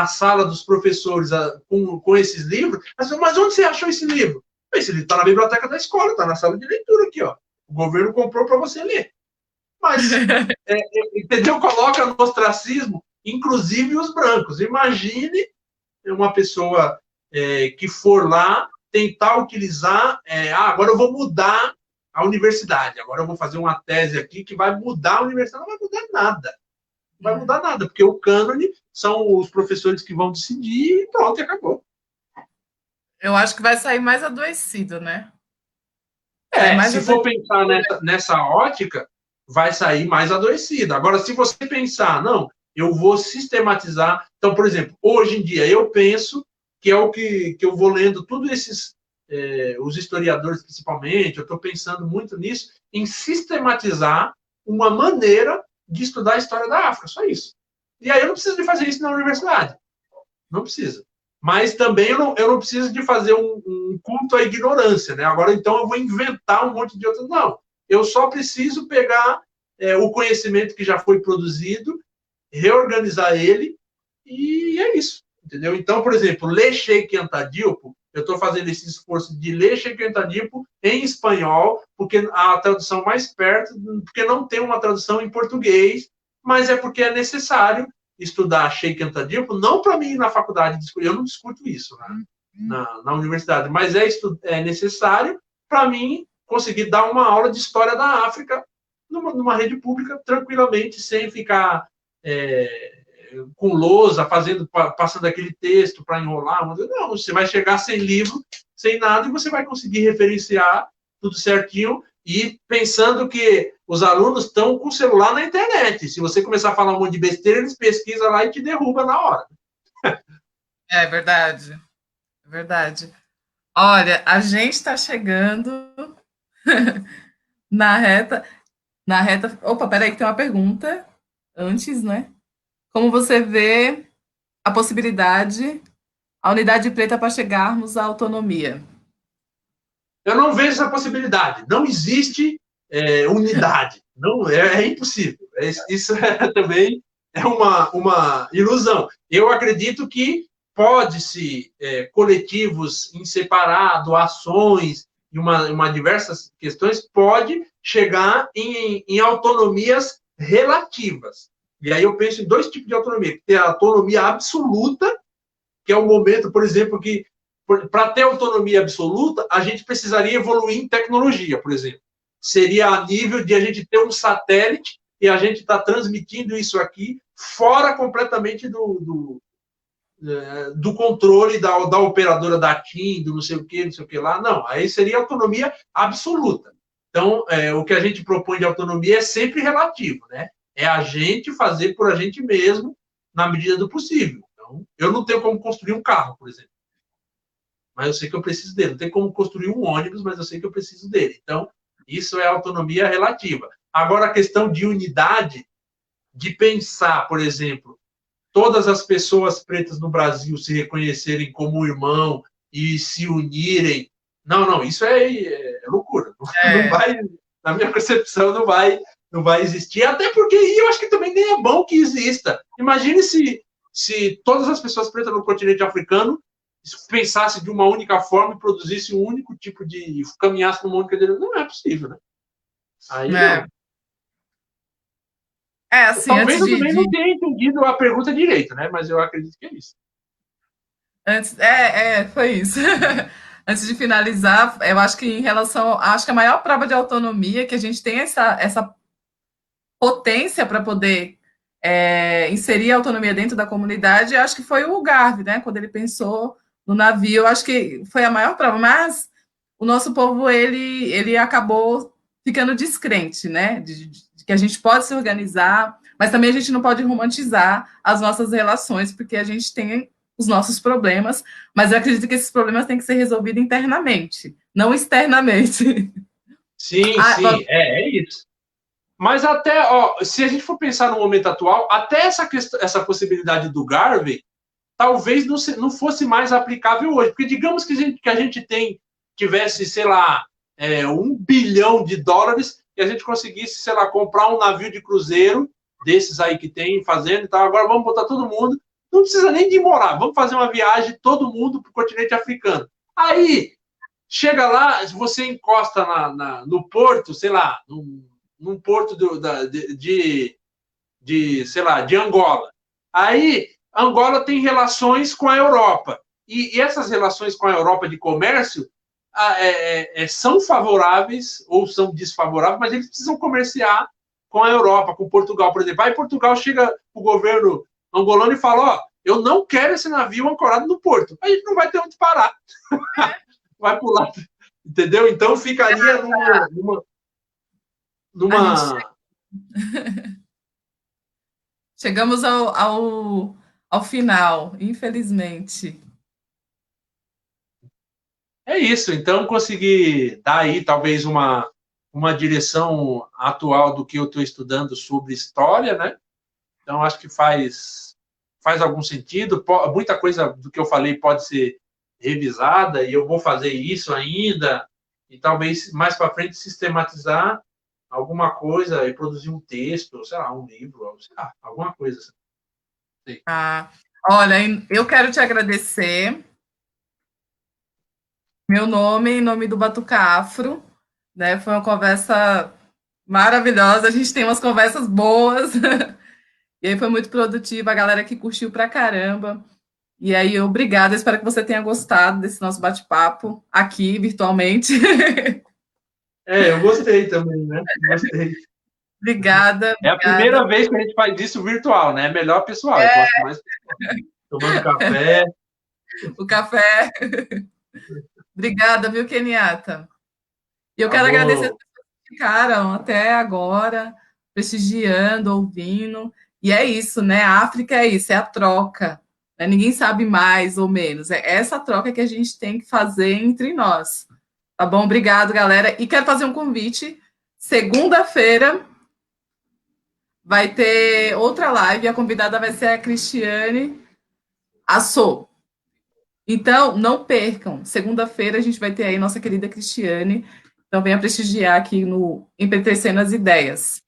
sala dos professores com esses livros, mas onde você achou esse livro? Esse livro está na biblioteca da escola, está na sala de leitura aqui, ó. O governo comprou para você ler. Mas, entendeu? Coloca no ostracismo, inclusive os brancos. Imagine uma pessoa que for lá tentar utilizar, agora eu vou mudar a universidade, agora eu vou fazer uma tese aqui que vai mudar a universidade. Não vai mudar nada. Não vai mudar nada, porque o cânone são os professores que vão decidir e pronto, e acabou. Eu acho que vai sair mais adoecido, né? Se for pensar nessa ótica, vai sair mais adoecido. Agora, se você pensar, não, eu vou sistematizar. Então, por exemplo, hoje em dia, eu penso que é o que eu vou lendo todos esses, os historiadores principalmente, eu estou pensando muito nisso, em sistematizar uma maneira de estudar a história da África, só isso. E aí eu não preciso de fazer isso na universidade. Não precisa. Mas também eu não preciso de fazer um culto à ignorância, né? Agora, então, eu vou inventar um monte de outras. Não. Eu só preciso pegar o conhecimento que já foi produzido, reorganizar ele, e é isso. Entendeu? Então, por exemplo, ler Cheikh Anta Diop, eu estou fazendo esse esforço de ler Cheikh Anta Diop em espanhol, porque a tradução mais perto, porque não tem uma tradução em português, mas é porque é necessário estudar Cheikh Anta Diop, não para mim ir na faculdade discutir, eu não discuto isso, né? na universidade, mas é necessário para mim conseguir dar uma aula de história da África numa rede pública tranquilamente, sem ficar com lousa, passando aquele texto para enrolar. Não, você vai chegar sem livro, sem nada, e você vai conseguir referenciar tudo certinho e pensando que os alunos estão com o celular na internet. Se você começar a falar um monte de besteira, eles pesquisam lá e te derrubam na hora. É verdade, é verdade. Olha, a gente está chegando na reta, na reta. Opa, peraí, que tem uma pergunta antes, né? Como você vê a possibilidade, a unidade preta para chegarmos à autonomia? Eu não vejo essa possibilidade. Não existe unidade. Não, é impossível. Isso também é uma ilusão. Eu acredito que pode-se, coletivos em separado, ações e uma diversas questões, pode chegar em autonomias relativas. E aí eu penso em dois tipos de autonomia. Tem a autonomia absoluta, que é o momento, por exemplo, que para ter autonomia absoluta, a gente precisaria evoluir em tecnologia, por exemplo. Seria a nível de a gente ter um satélite e a gente está transmitindo isso aqui fora completamente do controle da operadora da TIM, do não sei o que lá. Não, aí seria autonomia absoluta. Então, o que a gente propõe de autonomia é sempre relativo, né? É a gente fazer por a gente mesmo na medida do possível. Então, eu não tenho como construir um carro, por exemplo, mas eu sei que eu preciso dele. Não tem como construir um ônibus, mas eu sei que eu preciso dele. Então, isso é autonomia relativa. Agora, a questão de unidade, de pensar, por exemplo, todas as pessoas pretas no Brasil se reconhecerem como irmão e se unirem. Não, isso é loucura. Não vai, na minha concepção, não vai existir. Até porque eu acho que também nem é bom que exista. Imagine se todas as pessoas pretas no continente africano pensasse de uma única forma e produzisse um único tipo de... caminhasse numa única direção. Não é possível, né? Aí não. Assim, Talvez eu também não tenha entendido a pergunta direito, né? Mas eu acredito que é isso. Foi isso. Antes de finalizar, eu acho que em relação, acho que a maior prova de autonomia que a gente tem essa potência para poder inserir a autonomia dentro da comunidade, eu acho que foi o Garvey, né? Quando ele pensou no navio, eu acho que foi a maior prova. Mas o nosso povo ele acabou ficando descrente, né? De que a gente pode se organizar, mas também a gente não pode romantizar as nossas relações, porque a gente tem os nossos problemas, mas eu acredito que esses problemas têm que ser resolvidos internamente, não externamente. Sim, é isso. Mas até, se a gente for pensar no momento atual, até essa possibilidade do Garvey, talvez não fosse mais aplicável hoje. Porque digamos que a gente tivesse, sei lá, $1 bilhão e a gente conseguisse, sei lá, comprar um navio de cruzeiro desses aí que tem fazendo e tal. Agora vamos botar todo mundo. Não precisa nem de morar. Vamos fazer uma viagem todo mundo para o continente africano. Aí, chega lá, você encosta no porto, sei lá, num porto sei lá, de Angola. Aí, Angola tem relações com a Europa. E essas relações com a Europa de comércio são favoráveis ou são desfavoráveis, mas eles precisam comerciar com a Europa, com Portugal, por exemplo. Aí Portugal chega o governo angolano e fala, eu não quero esse navio ancorado no porto. A gente não vai ter onde parar. Vai pular. Entendeu? Então ficaria numa... Chegamos ao final, infelizmente. É isso. Então, consegui dar aí talvez uma direção atual do que eu estou estudando sobre história, né? Então, acho que faz algum sentido. Muita coisa do que eu falei pode ser revisada e eu vou fazer isso ainda e talvez mais para frente sistematizar alguma coisa e produzir um texto, sei lá, um livro, sei lá, alguma coisa assim. Olha, eu quero te agradecer. Meu nome, em nome do Batuca Afro, né? Foi uma conversa maravilhosa. A gente tem umas conversas boas. E aí foi muito produtiva, a galera que curtiu pra caramba. E aí, obrigada, espero que você tenha gostado desse nosso bate-papo aqui, virtualmente. Eu gostei também, né? Gostei. Obrigada, É a obrigada. primeira vez que a gente faz isso virtual, né? É melhor pessoal, eu gosto mais tomando café. O café. Obrigada, viu, Kenyatta? E eu Tá quero agradecer as bom. pessoas que ficaram até agora, prestigiando, ouvindo. E é isso, né? A África é isso, é a troca. Né? Ninguém sabe mais ou menos. É essa troca que a gente tem que fazer entre nós. Tá bom? Obrigado, galera. E quero fazer um convite. Segunda-feira vai ter outra live. A convidada vai ser a Cristiane Assou. Então, não percam. Segunda-feira a gente vai ter aí nossa querida Cristiane. Então, venha prestigiar aqui no Empetecendo as Ideias.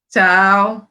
Tchau.